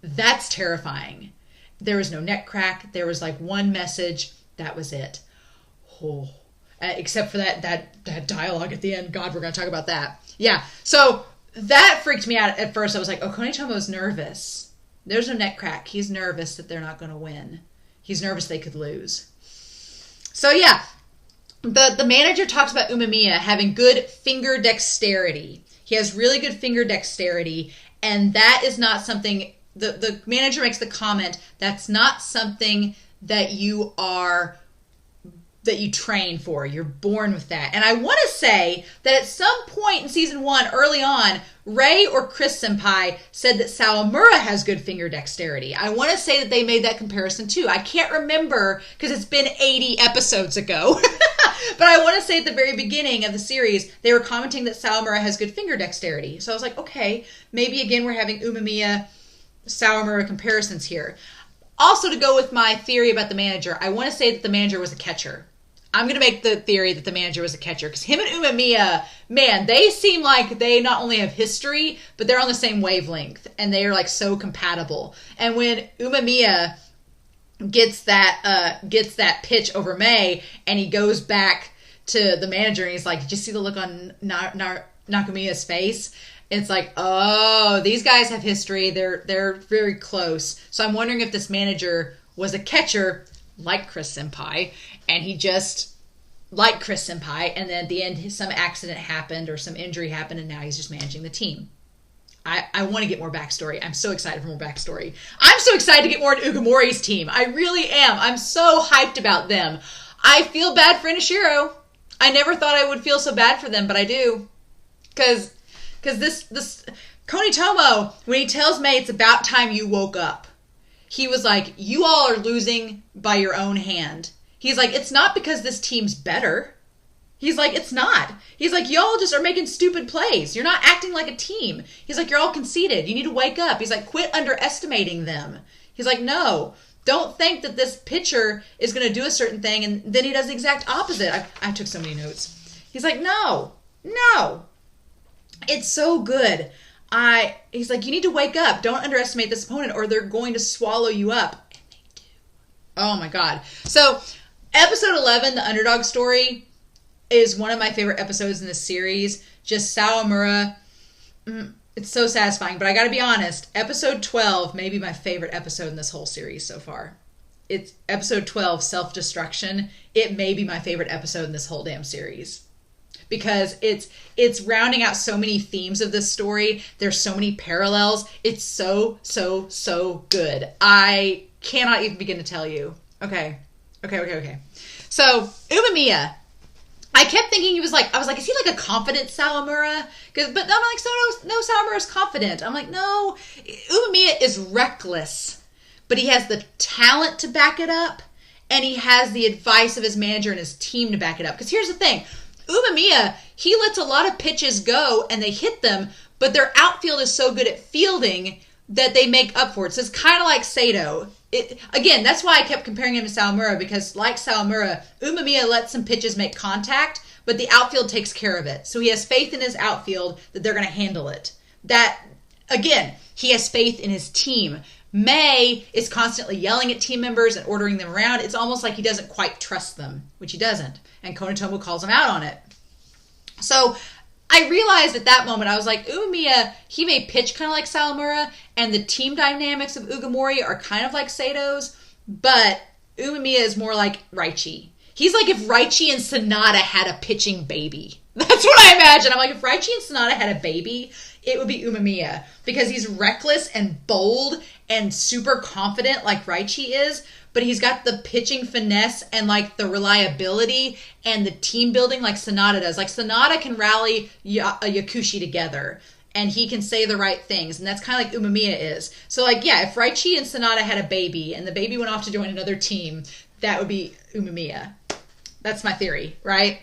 That's terrifying. There was no neck crack. There was like one message. That was it. Oh. Except for that dialogue at the end. God, we're going to talk about that. Yeah, so that freaked me out at first. I was like, oh, Konitomo's nervous. There's no neck crack. He's nervous that they're not going to win. He's nervous they could lose. So yeah, the manager talks about Umemiya having good finger dexterity. He has really good finger dexterity, and that is not something... The manager makes the comment, that's not something that you train for. You're born with that. And I want to say that at some point in season 1, early on, Ray or Chris Senpai said that Sawamura has good finger dexterity. I want to say that they made that comparison too. I can't remember because it's been 80 episodes ago. But I want to say at the very beginning of the series, they were commenting that Sawamura has good finger dexterity. So I was like, okay, maybe again we're having Umemiya, Sawamura comparisons here. Also, to go with my theory about the manager, I want to say that the manager was a catcher. I'm going to make the theory that the manager was a catcher because him and Umemiya, man, they seem like they not only have history, but they're on the same wavelength and they are like so compatible. And when Umemiya gets that pitch over May and he goes back to the manager and he's like, did you see the look on Nakumiya's face? It's like, oh, these guys have history. They're very close. So I'm wondering if this manager was a catcher like Chris Senpai, and he just like Chris Senpai, and then at the end some accident happened or some injury happened, and now he's just managing the team. I want to get more backstory. I'm so excited for more backstory. I'm so excited to get more into Ugamori's team. I really am. I'm so hyped about them. I feel bad for Inishiro. I never thought I would feel so bad for them, but I do. Because this Konitomo, when he tells May it's about time you woke up, he was like, you all are losing by your own hand. He's like, it's not because this team's better. He's like, it's not. He's like, y'all just are making stupid plays. You're not acting like a team. He's like, you're all conceited. You need to wake up. He's like, quit underestimating them. He's like, no, don't think that this pitcher is going to do a certain thing and then he does the exact opposite. I took so many notes. He's like, no. It's so good. He's like, you need to wake up. Don't underestimate this opponent or they're going to swallow you up. And they do. Oh my God. So episode 11, the underdog story, is one of my favorite episodes in this series. Just Sawamura. It's so satisfying. But I gotta be honest, episode 12 may be my favorite episode in this whole series so far. It's episode 12, Self-Destruction. It may be my favorite episode in this whole damn series. Because it's rounding out so many themes of this story. There's so many parallels. It's so good. I cannot even begin to tell you. Okay. So, Umemiya. I kept thinking I was like, is he like a confident Sawamura? But I'm like, no, Sawamura's confident. I'm like, no, Umemiya is reckless. But he has the talent to back it up. And he has the advice of his manager and his team to back it up. Because here's the thing. Umemiya, he lets a lot of pitches go and they hit them, but their outfield is so good at fielding that they make up for it. So it's kind of like Sato. Again, that's why I kept comparing him to Sawamura, because like Sawamura, Umemiya lets some pitches make contact, but the outfield takes care of it. So he has faith in his outfield that they're going to handle it. That, again, he has faith in his team. May is constantly yelling at team members and ordering them around. It's almost like he doesn't quite trust them, which he doesn't. And Konitomo calls him out on it. So I realized at that moment, I was like, Umemiya, he may pitch kind of like Sawamura, and the team dynamics of Ugamori are kind of like Sato's, but Umemiya is more like Raichi. He's like if Raichi and Sanada had a pitching baby. That's what I imagine. I'm like, if Raichi and Sanada had a baby, it would be Umemiya, because he's reckless and bold and super confident like Raichi is, but he's got the pitching finesse and like the reliability and the team building like Sanada does. Like Sanada can rally Yakushi together and he can say the right things, and that's kind of like Umemiya is. So like, yeah, if Raichi and Sanada had a baby and the baby went off to join another team, that would be Umemiya. That's my theory, right?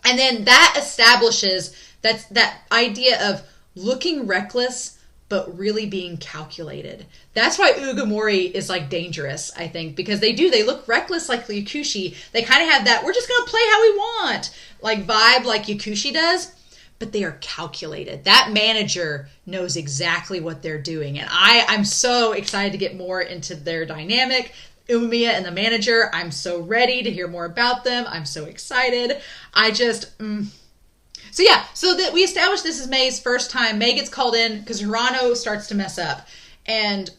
And then that establishes that idea of looking reckless, but really being calculated. That's why Ugamori is like dangerous, I think, because they look reckless like Yakushi. They kind of have that, we're just going to play how we want, like vibe like Yakushi does, but they are calculated. That manager knows exactly what they're doing. And I'm so excited to get more into their dynamic. Umemiya and the manager, I'm so ready to hear more about them. I'm so excited. So that we established this is May's first time. May gets called in because Hirano starts to mess up. And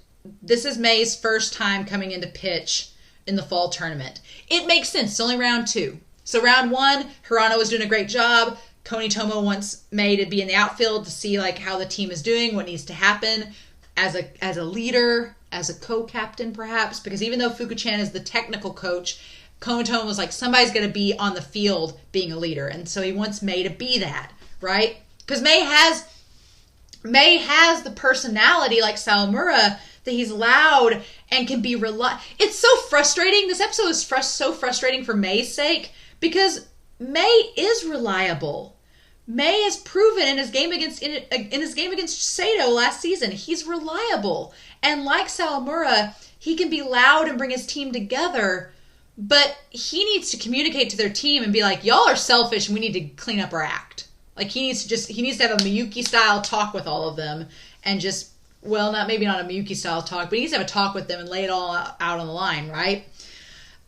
this is May's first time coming into pitch in the fall tournament. It makes sense. It's only round 2. So round 1, Hirano was doing a great job. Konitomo wants May to be in the outfield to see like how the team is doing, what needs to happen as a leader, as a co-captain perhaps, because even though Fuku-chan is the technical coach, Konitomo was like, somebody's going to be on the field being a leader. And so he wants May to be that, right? Because May has the personality like Sawamura, that he's loud and can be It's so frustrating. This episode is so frustrating for May's sake, because May is reliable. May has proven in his game against Sato last season, he's reliable. And like Sawamura, he can be loud and bring his team together, but he needs to communicate to their team and be like, y'all are selfish and we need to clean up our act. Like he needs to have a Miyuki style talk with all of them and just, well, maybe not a Miyuki style talk, but he needs to have a talk with them and lay it all out on the line, right?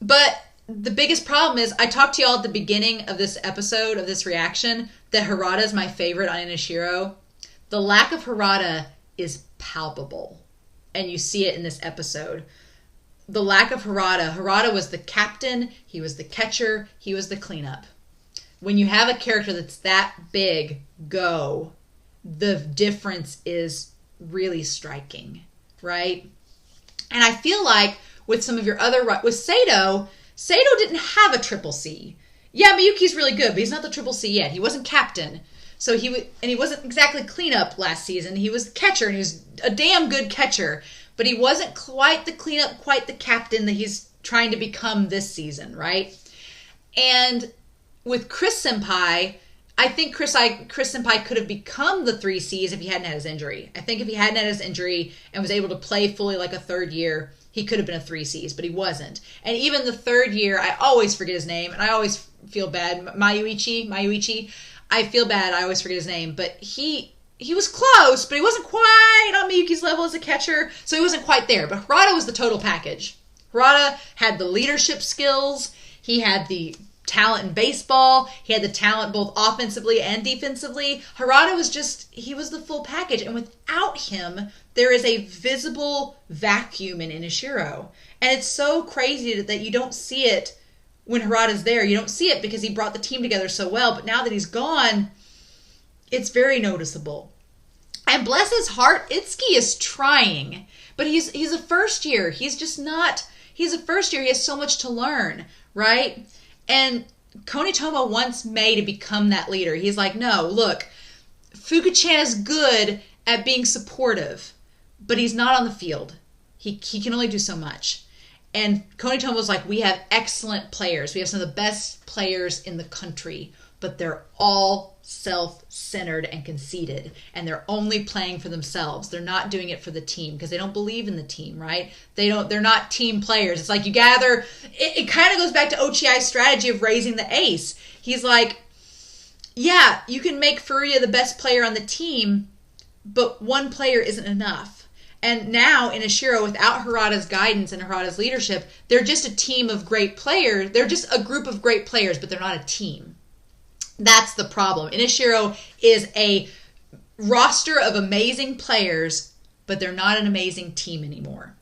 But the biggest problem is, I talked to y'all at the beginning of this episode, of this reaction, that Harada is my favorite on Inashiro. The lack of Harada is palpable, and you see it in this episode. The lack of Harada was the captain, he was the catcher, he was the cleanup. When you have a character that's that big, the difference is really striking, right? And I feel like with some of your with Sato didn't have a triple C. Yeah, Miyuki's really good, but he's not the triple C yet. He wasn't captain. So he wasn't exactly cleanup last season. He was catcher, and he was a damn good catcher. But he wasn't quite the cleanup, quite the captain that he's trying to become this season, right? And with Chris Senpai, I think Chris Senpai could have become the 3Cs if he hadn't had his injury. I think if he hadn't had his injury and was able to play fully like a third year, he could have been a 3Cs, but he wasn't. And even the third year, I always forget his name, and I always feel bad. Mayuichi. I feel bad. I always forget his name, but he was close, but he wasn't quite on Miyuki's level as a catcher, so he wasn't quite there. But Harada was the total package. Harada had the leadership skills. He had the talent in baseball. He had the talent both offensively and defensively. Harada he was the full package. And without him, there is a visible vacuum in Inashiro. And it's so crazy that you don't see it when Harada's there. You don't see it because he brought the team together so well. But now that he's gone, it's very noticeable. And bless his heart, Itsuki is trying. But he's a first year. He's a first year. He has so much to learn, right? And Konitomo wants May to become that leader. He's like, no, look, Fuku-chan is good at being supportive, but he's not on the field. He can only do so much. And Konitomo's like, we have excellent players. We have some of the best players in the country, but they're all self-centered and conceited, and they're only playing for themselves. They're not doing it for the team because they don't believe in the team, right? They're not team players. It's like you gather, it kind of goes back to Ochiai's strategy of raising the ace. He's like, yeah, you can make Furuya the best player on the team, but one player isn't enough. And now in Ishiro, without Harada's guidance and Harada's leadership, they're just a team of great players. They're just a group of great players, but they're not a team. That's the problem. Inishiro is a roster of amazing players, but they're not an amazing team anymore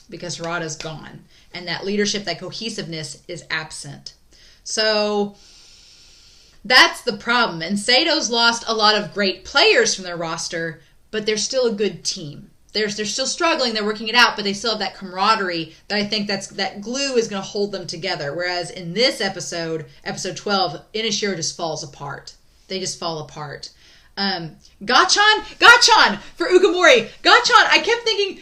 because Harada's gone. And that leadership, that cohesiveness is absent. So that's the problem. And Sato's lost a lot of great players from their roster, but they're still a good team. They're still struggling. They're working it out, but they still have that camaraderie that I think that glue is going to hold them together. Whereas in this episode 12, Inishiro just falls apart. They just fall apart. Gachan for Ugamori. Gachan, I kept thinking,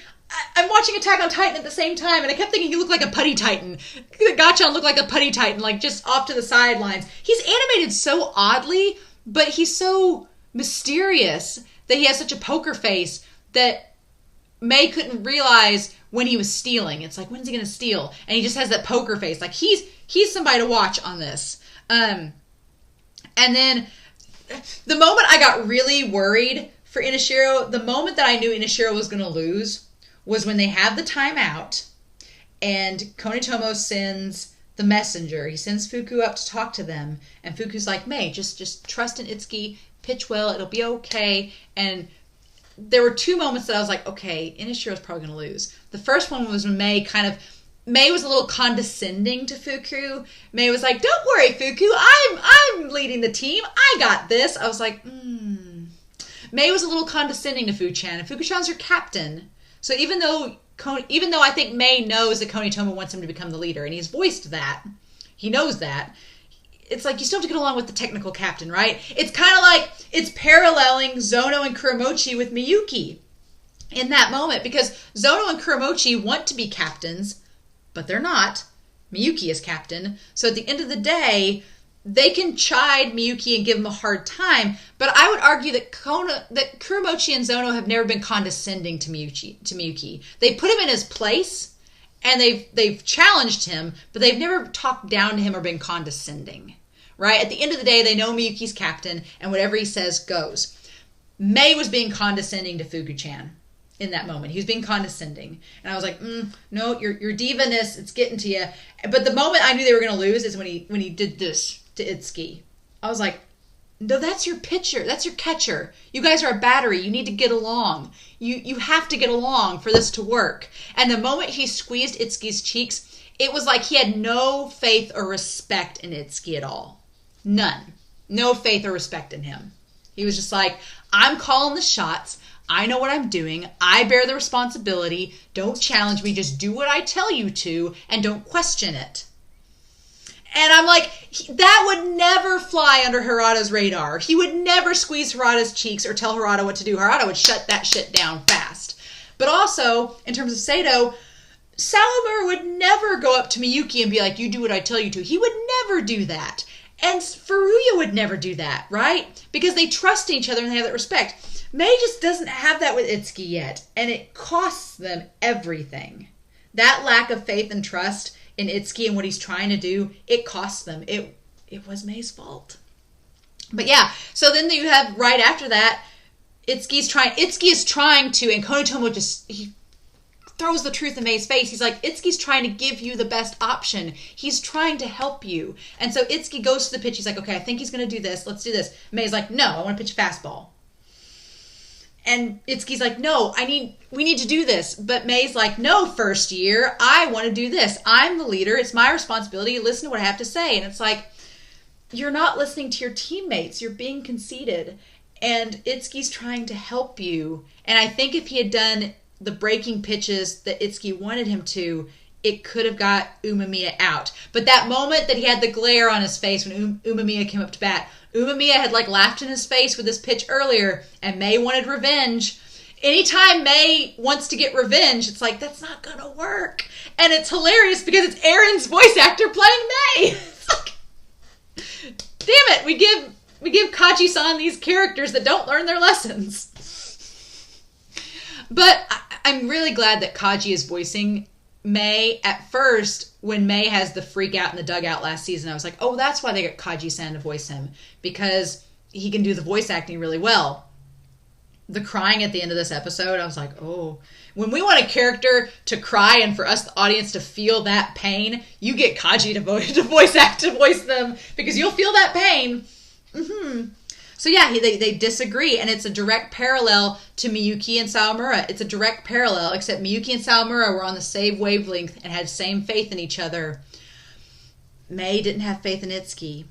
I'm watching Attack on Titan at the same time, and I kept thinking he looked like a putty titan. Gachan looked like a putty titan, like just off to the sidelines. He's animated so oddly, but he's so mysterious that he has such a poker face that May couldn't realize when he was stealing. It's like, when's he going to steal? And he just has that poker face. Like, he's somebody to watch on this. And then the moment I got really worried for Inishiro, the moment that I knew Inishiro was going to lose was when they have the timeout and Konitomo sends the messenger. He sends Fuku up to talk to them. And Fuku's like, May, just trust in Itsuki, pitch well, it'll be okay. And there were two moments that I was like, okay, Inishiro's probably going to lose. The first one was when May was a little condescending to Fuku. May was like, don't worry, Fuku, I'm leading the team. I got this. I was like, May was a little condescending to Fuchan, and Fuku-chan's her captain. So even though I think May knows that Konitomo wants him to become the leader, and he's voiced that, he knows that, it's like you still have to get along with the technical captain, right? It's kind of like it's paralleling Zono and Kuromochi with Miyuki in that moment, because Zono and Kuromochi want to be captains, but they're not. Miyuki is captain. So at the end of the day, they can chide Miyuki and give him a hard time, but I would argue that Kuromochi and Zono have never been condescending to Miyuki. They put him in his place, and they've challenged him, but they've never talked down to him or been condescending. Right? At the end of the day, they know Miyuki's captain, and whatever he says goes. May was being condescending to Fuku-chan in that moment. He was being condescending. And I was like, no, your diva-ness, it's getting to you. But the moment I knew they were going to lose is when he did this to Itsuki. I was like, no, that's your pitcher. That's your catcher. You guys are a battery. You need to get along. You have to get along for this to work. And the moment he squeezed Itsuki's cheeks, it was like he had no faith or respect in Itsuki at all. None. No faith or respect in him. He was just like, I'm calling the shots. I know what I'm doing. I bear the responsibility. Don't challenge me. Just do what I tell you to and don't question it. And I'm like, that would never fly under Harada's radar. He would never squeeze Harada's cheeks or tell Harada what to do. Harada would shut that shit down fast. But also, in terms of Sato, Salazar would never go up to Miyuki and be like, you do what I tell you to. He would never do that. And Furuya would never do that, right? Because they trust each other and they have that respect. May just doesn't have that with Itsuki yet. And it costs them everything. That lack of faith and trust in Itsuki and what he's trying to do, it costs them. It was May's fault. But yeah, so then you have right after that, Itsuki is trying to, and Konitomo he throws the truth in May's face. He's like, Itsuki's trying to give you the best option. He's trying to help you. And so Itsuki goes to the pitch. He's like, okay, I think he's going to do this. Let's do this. May's like, no, I want to pitch a fastball. And Itsuki's like, no, we need to do this. But May's like, no, first year, I want to do this. I'm the leader. It's my responsibility. Listen to what I have to say. And it's like, you're not listening to your teammates. You're being conceited. And Itsuki's trying to help you. And I think if he had done the breaking pitches that Itsuki wanted him to, it could have got Umemiya out. But that moment that he had the glare on his face when Umemiya came up to bat, Umemiya had laughed in his face with this pitch earlier, and May wanted revenge. Anytime May wants to get revenge, it's like, that's not gonna work. And it's hilarious because it's Aaron's voice actor playing May. It's like, damn it, we give Kaji-san these characters that don't learn their lessons. But I'm really glad that Kaji is voicing May. At first, when May has the freak out in the dugout last season, I was like, oh, that's why they got Kaji-san to voice him, because he can do the voice acting really well. the crying at the end of this episode, I was like, oh, when we want a character to cry and for us, the audience, to feel that pain, you get Kaji to voice them, because you'll feel that pain. So yeah, they disagree, and it's a direct parallel to Miyuki and Sawamura. It's a direct parallel, except Miyuki and Sawamura were on the same wavelength and had same faith in each other. Mei didn't have faith in Itsuki.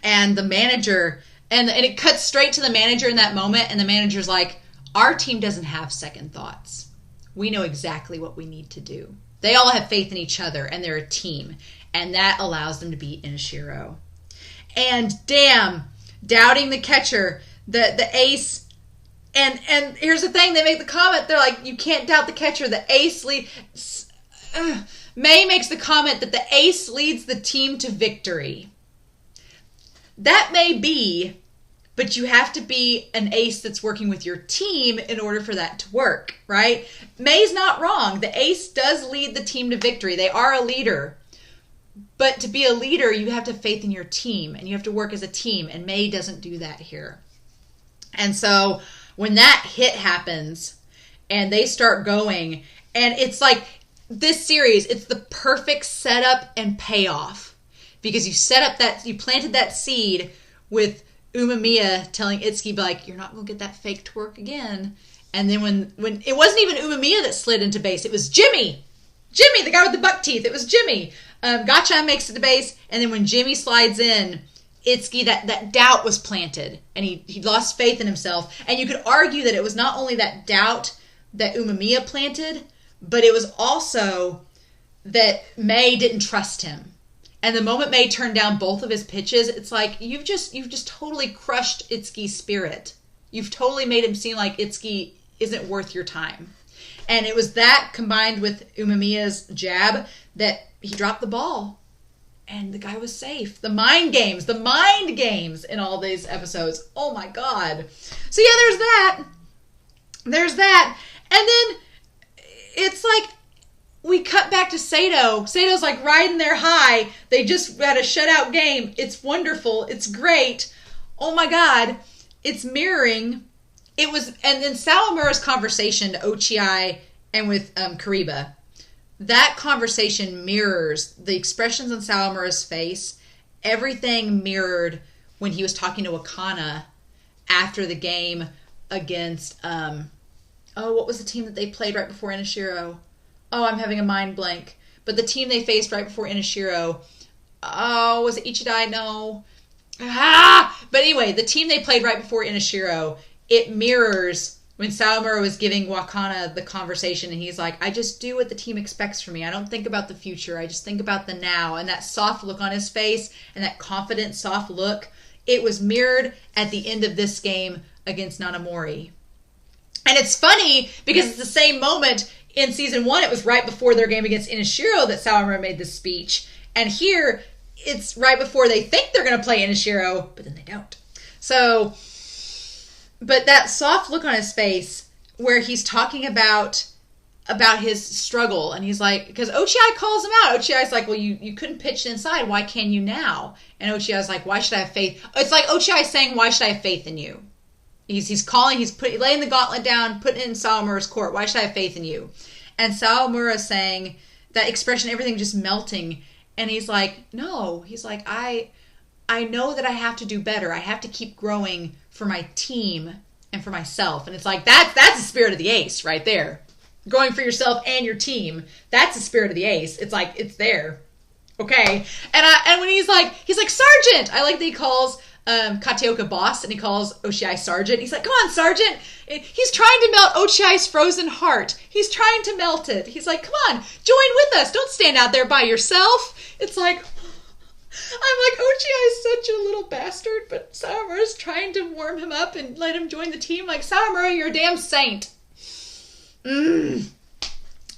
And the manager, and it cuts straight to the manager in that moment, and the manager's like, our team doesn't have second thoughts. We know exactly what we need to do. They all have faith in each other, and they're a team, and that allows them to beat Inashiro. And damn, doubting the catcher, the ace, and here's the thing, they make the comment, they're like, you can't doubt the catcher, the ace Mei makes the comment that the ace leads the team to victory. That may be, but you have to be an ace that's working with your team in order for that to work, right? Mei's not wrong. The ace does lead the team to victory. They are a leader. But to be a leader, you have to have faith in your team, and you have to work as a team, and Mei doesn't do that here. And so when that hit happens, and they start going, and it's like, this series, it's the perfect setup and payoff. Because you planted that seed with Umemiya telling Itsuki, like, you're not going to get that fake to work again. And then when it wasn't even Umemiya that slid into base, it was Jimmy, the guy with the buck teeth. It was Jimmy. Gachan makes it to base, and then when Jimmy slides in, Itsuki, that doubt was planted, and he lost faith in himself. And you could argue that it was not only that doubt that Umemiya planted, but it was also that Mei didn't trust him. And the moment Mei turned down both of his pitches, it's like, you've just totally crushed Itsuki's spirit. You've totally made him seem like Itsuki isn't worth your time. And it was that combined with Umemiya's jab that he dropped the ball. And the guy was safe. The mind games in all these episodes. Oh my God. So yeah, there's that. And then it's like, we cut back to Sato. Sato's like riding their high. They just had a shutout game. It's wonderful. It's great. Oh my God. It's mirroring. And then Sawamura's conversation to Ochiai and with Kariba. That conversation mirrors the expressions on Sawamura's face. Everything mirrored when he was talking to Akana after the game against, what was the team that they played right before Inashiro? Oh, I'm having a mind blank. But the team they faced right before Inashiro, was it Ichidai? No. But anyway, the team they played right before Inashiro, it mirrors when Sawamura was giving Wakana the conversation, and he's like, I just do what the team expects from me. I don't think about the future. I just think about the now. And that soft look on his face, and that confident, soft look, it was mirrored at the end of this game against Nanamori. And it's funny, because it's the same moment. In season 1, it was right before their game against Inashiro that Sawamura made this speech. And here, it's right before they think they're going to play Inashiro, but then they don't. So, but that soft look on his face where he's talking about his struggle, and he's like, because Ochiai calls him out. Ochiai's like, well, you couldn't pitch inside. Why can you now? And Ochiai's like, why should I have faith? It's like Ochiai saying, why should I have faith in you? He's laying the gauntlet down, putting it in Sawamura's court. Why should I have faith in you? And Sawamura saying that expression, everything just melting. And he's like, no. He's like, I know that I have to do better. I have to keep growing for my team and for myself. And it's like, that's the spirit of the ace right there. Growing for yourself and your team. That's the spirit of the ace. It's like, it's there. Okay. And when he's like, Sergeant. I like that he calls Kateoka boss, and he calls Ochiai sergeant. He's like, come on, sergeant. He's trying to melt Ochiai's frozen heart. He's trying to melt it. He's like, come on, join with us. Don't stand out there by yourself. It's like, I'm like, Ochiai's such a little bastard, but Sawamura's trying to warm him up and let him join the team. Like, Sawamura, you're a damn saint. And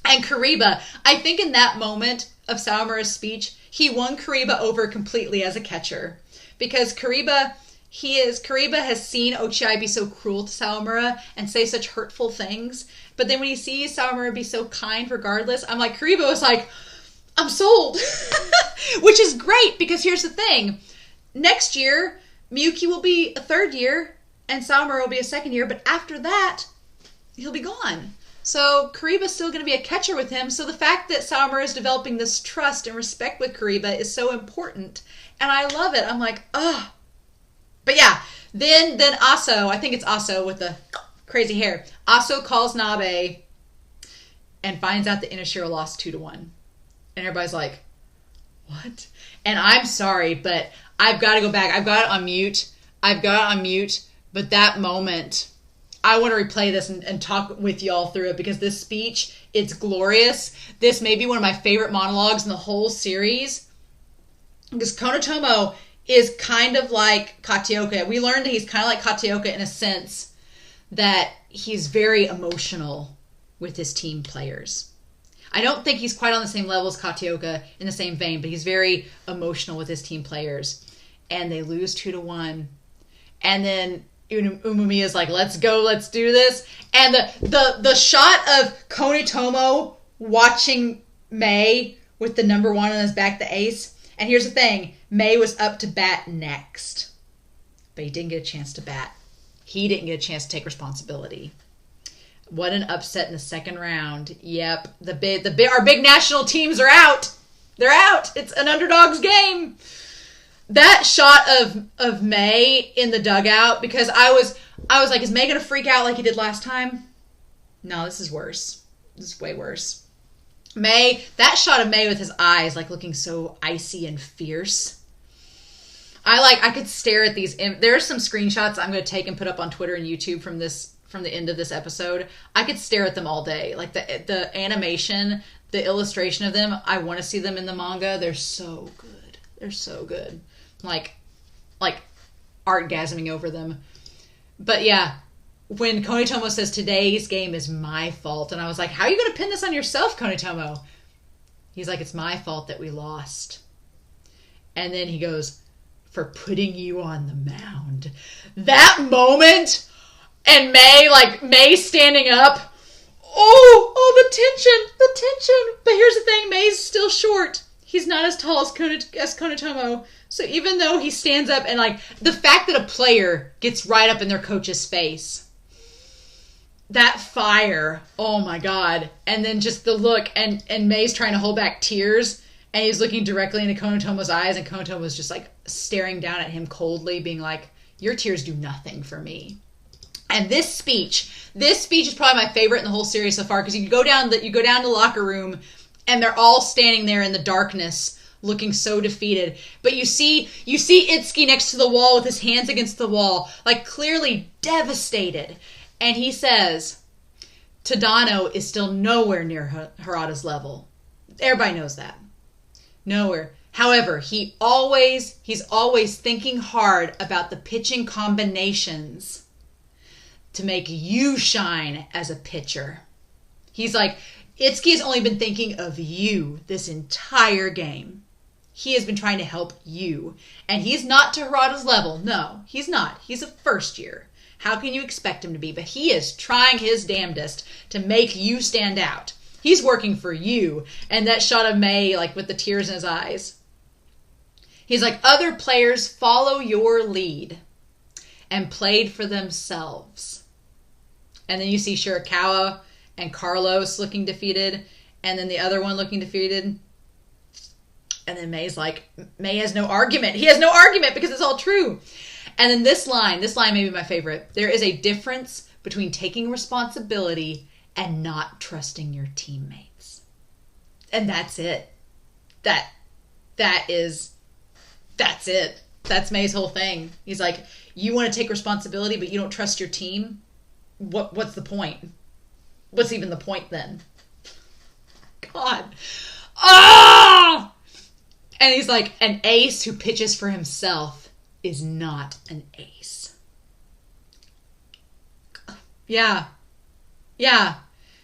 Kariba, I think in that moment of Sawamura's speech, he won Kariba over completely as a catcher. Because Kariba has seen Ochiai be so cruel to Sawamura and say such hurtful things. But then when he sees Sawamura be so kind regardless, I'm like, Kariba was like, I'm sold. Which is great, because here's the thing. Next year, Miyuki will be a third year, and Sawamura will be a second year, but after that, he'll be gone. So Kariba's still going to be a catcher with him. So the fact that Sawamura is developing this trust and respect with Kariba is so important. And I love it. I'm like, ugh. But yeah, then Aso, I think it's Aso with the crazy hair. Aso calls Nabe and finds out that Inashiro lost 2-1. And everybody's like, what? And I'm sorry, but I've got to go back. I've got it on mute. But that moment, I want to replay this and talk with y'all through it, because this speech, it's glorious. This may be one of my favorite monologues in the whole series. Because Konotomo is kind of like Katioka. We learned that he's kind of like Katioka in a sense that he's very emotional with his team players. I don't think he's quite on the same level as Katioka in the same vein, but he's very emotional with his team players. And they lose 2-1. And then Umumi is like, let's go, let's do this. And the shot of Konitomo watching Mei with the number 1 on his back, the ace. And here's the thing, Mei was up to bat next. But he didn't get a chance to bat. He didn't get a chance to take responsibility. What an upset in the second round. Yep, our big national teams are out. They're out. It's an underdog's game. That shot of Mei in the dugout, because I was like, is Mei gonna freak out like he did last time? No, this is worse. This is way worse. Mei, that shot of Mei with his eyes like looking so icy and fierce. I could stare at these. There are some screenshots I'm going to take and put up on Twitter and YouTube from the end of this episode. I could stare at them all day. Like the animation, the illustration of them. I want to see them in the manga. They're so good. They're so good. Like orgasming over them. But yeah, when Konitomo says today's game is my fault, and I was like, how are you going to pin this on yourself, Konitomo? He's like, it's my fault that we lost. And then he goes, for putting you on the mound. That moment, and Mei standing up. Oh, the tension. But here's the thing, Mei's still short. He's not as tall as Konitomo. So even though he stands up, and like the fact that a player gets right up in their coach's face, that fire, oh my God. And then just the look, and Mei's trying to hold back tears, and he's looking directly into Konotomo's eyes, and Konotomo's just like staring down at him coldly, being like, your tears do nothing for me. And this speech is probably my favorite in the whole series so far, because you go down to the locker room, and they're all standing there in the darkness, looking so defeated. But you see Itsuki next to the wall with his hands against the wall, like clearly devastated. And he says, Tadano is still nowhere near Harada's level. Everybody knows that. Nowhere. However, he's always thinking hard about the pitching combinations to make you shine as a pitcher. He's like, Itsuki has only been thinking of you this entire game. He has been trying to help you. And he's not to Harada's level. No, he's not. He's a first year. How can you expect him to be? But he is trying his damnedest to make you stand out. He's working for you. And that shot of Mei, like with the tears in his eyes. He's like, other players follow your lead and played for themselves. And then you see Shirakawa and Carlos looking defeated, and then the other one looking defeated. And then Mei has no argument. He has no argument because it's all true. And then this line may be my favorite. There is a difference between taking responsibility and not trusting your teammates. And that's it. That's it. That's Mei's whole thing. He's like, you want to take responsibility, but you don't trust your team? What's the point? What's even the point then? God. Ah! And he's like, an ace who pitches for himself is not an ace. Yeah.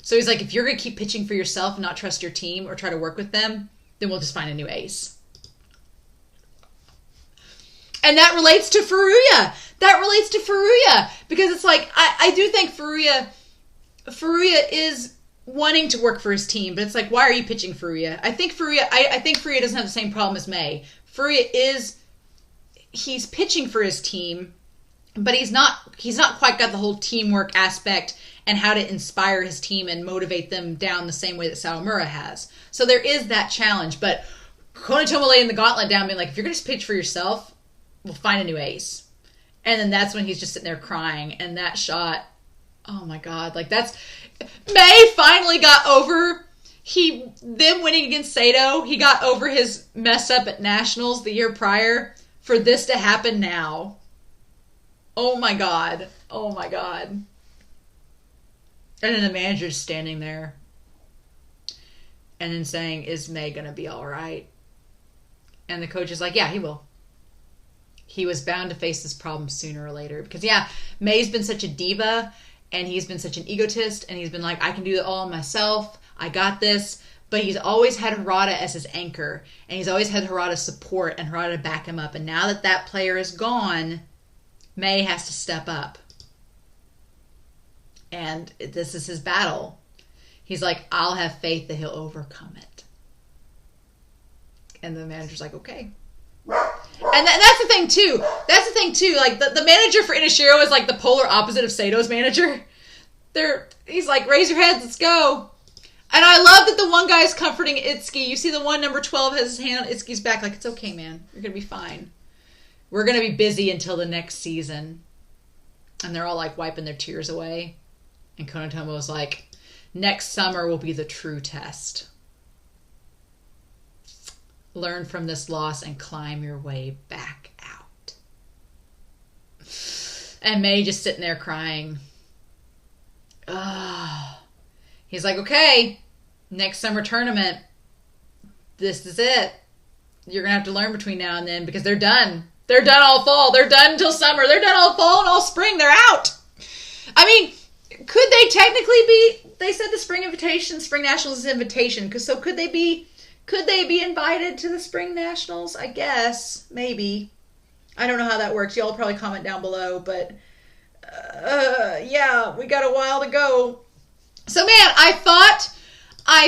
So he's like, if you're going to keep pitching for yourself and not trust your team or try to work with them, then we'll just find a new ace. And that relates to Furuya. Because it's like, I do think Furuya is wanting to work for his team, but it's like, why are you pitching Furuya? I think Furuya doesn't have the same problem as Mei. Furuya he's pitching for his team but he's not quite got the whole teamwork aspect and how to inspire his team and motivate them down the same way that Sawamura has. So there is that challenge. But Konatomo laying the gauntlet down, being like, if you're going to pitch for yourself, we'll find a new ace. And then that's when he's just sitting there crying. And that shot, oh my God. Like, that's... May finally got over them winning against Sato. He got over his mess up at Nationals the year prior. For this to happen now. Oh my God. Oh my God. And then the manager's standing there. And then saying, is May going to be all right? And the coach is like, yeah, he will. He was bound to face this problem sooner or later. Because, yeah, May's been such a diva. And he's been such an egotist. And he's been like, I can do it all myself. I got this. But he's always had Harada as his anchor. And he's always had Harada's support and Harada to back him up. And now that that player is gone, May has to step up. And this is his battle. He's like, I'll have faith that he'll overcome it. And the manager's like, okay. And that's the thing, too. That's the thing, too. Like, the manager for Inashiro is like the polar opposite of Sato's manager. He's like, raise your heads, let's go. And I love that the one guy's comforting Itsuki. You see the one, number 12, has his hand on Itsuki's back. Like, it's okay, man. You're going to be fine. We're going to be busy until the next season. And they're all, like, wiping their tears away. And Konatomo's like, next summer will be the true test. Learn from this loss and climb your way back out. And May just sitting there crying. Ugh. He's like, okay, next summer tournament, this is it. You're going to have to learn between now and then because they're done. They're done all fall. They're done until summer. They're done all fall and all spring. They're out. I mean, could they technically be, they said the spring nationals is invitation. So could they be invited to the spring nationals? I guess, maybe. I don't know how that works. Y'all probably comment down below, but yeah, we got a while to go. So man, I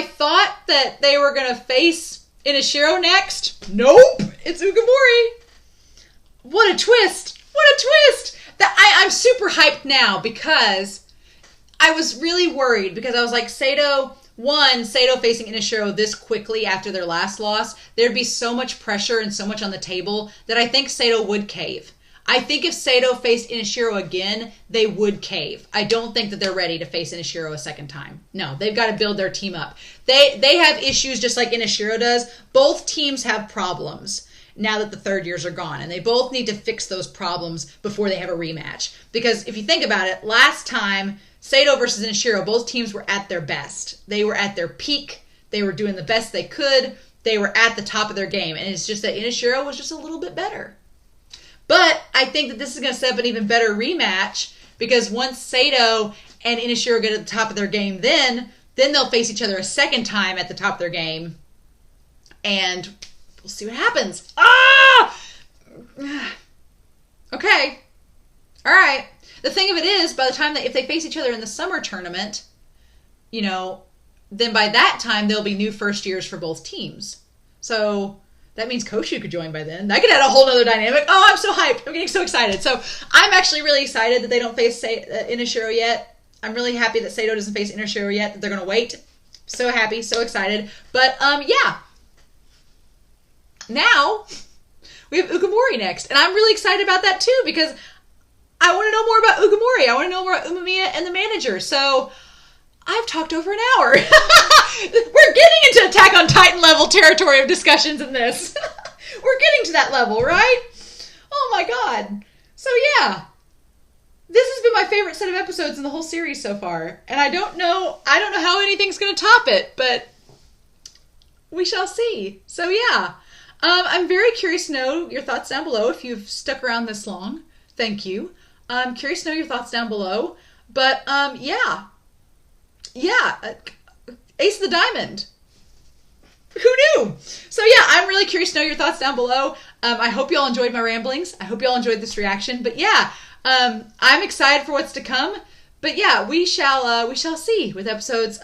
thought that they were gonna face Inashiro next. Nope, it's Ugamori. What a twist! What a twist! I'm super hyped now because I was really worried because I was like, Sato facing Inashiro this quickly after their last loss, there'd be so much pressure and so much on the table that I think Sato would cave. I think if Sato faced Inashiro again, they would cave. I don't think that they're ready to face Inashiro a second time. No, they've got to build their team up. They have issues just like Inashiro does. Both teams have problems now that the third years are gone, and they both need to fix those problems before they have a rematch. Because if you think about it, last time, Sato versus Inashiro, both teams were at their best. They were at their peak. They were doing the best they could. They were at the top of their game, and it's just that Inashiro was just a little bit better. But I think that this is going to set up an even better rematch because once Sato and Inashiro get at the top of their game, then they'll face each other a second time at the top of their game, and we'll see what happens. Ah! Okay. All right. The thing of it is, by the time if they face each other in the summer tournament, then by that time there'll be new first years for both teams. So that means Koshu could join by then. That could add a whole nother dynamic. Oh, I'm so hyped. I'm getting so excited. So I'm actually really excited that they don't face Inashiro yet. I'm really happy that Sato doesn't face Inashiro yet, that they're going to wait. So happy, so excited. But, yeah. Now, we have Ugamori next. And I'm really excited about that, too, because I want to know more about Ugamori. I want to know more about Umemiya and the manager. So I've talked over an hour. We're getting into Attack on Titan level territory of discussions in this. We're getting to that level, right? Oh my god. So yeah. This has been my favorite set of episodes in the whole series so far. And I don't know how anything's going to top it, but we shall see. So yeah. I'm very curious to know your thoughts down below if you've stuck around this long. Thank you. I'm curious to know your thoughts down below. But yeah. Yeah, Ace of the Diamond. Who knew? So yeah, I'm really curious to know your thoughts down below. I hope you all enjoyed my ramblings. I hope you all enjoyed this reaction. But yeah, I'm excited for what's to come. But yeah, we shall see with episodes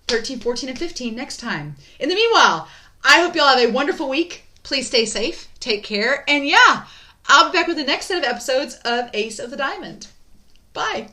13, 14, and 15 next time. In the meanwhile, I hope you all have a wonderful week. Please stay safe, take care, and yeah, I'll be back with the next set of episodes of Ace of the Diamond. Bye.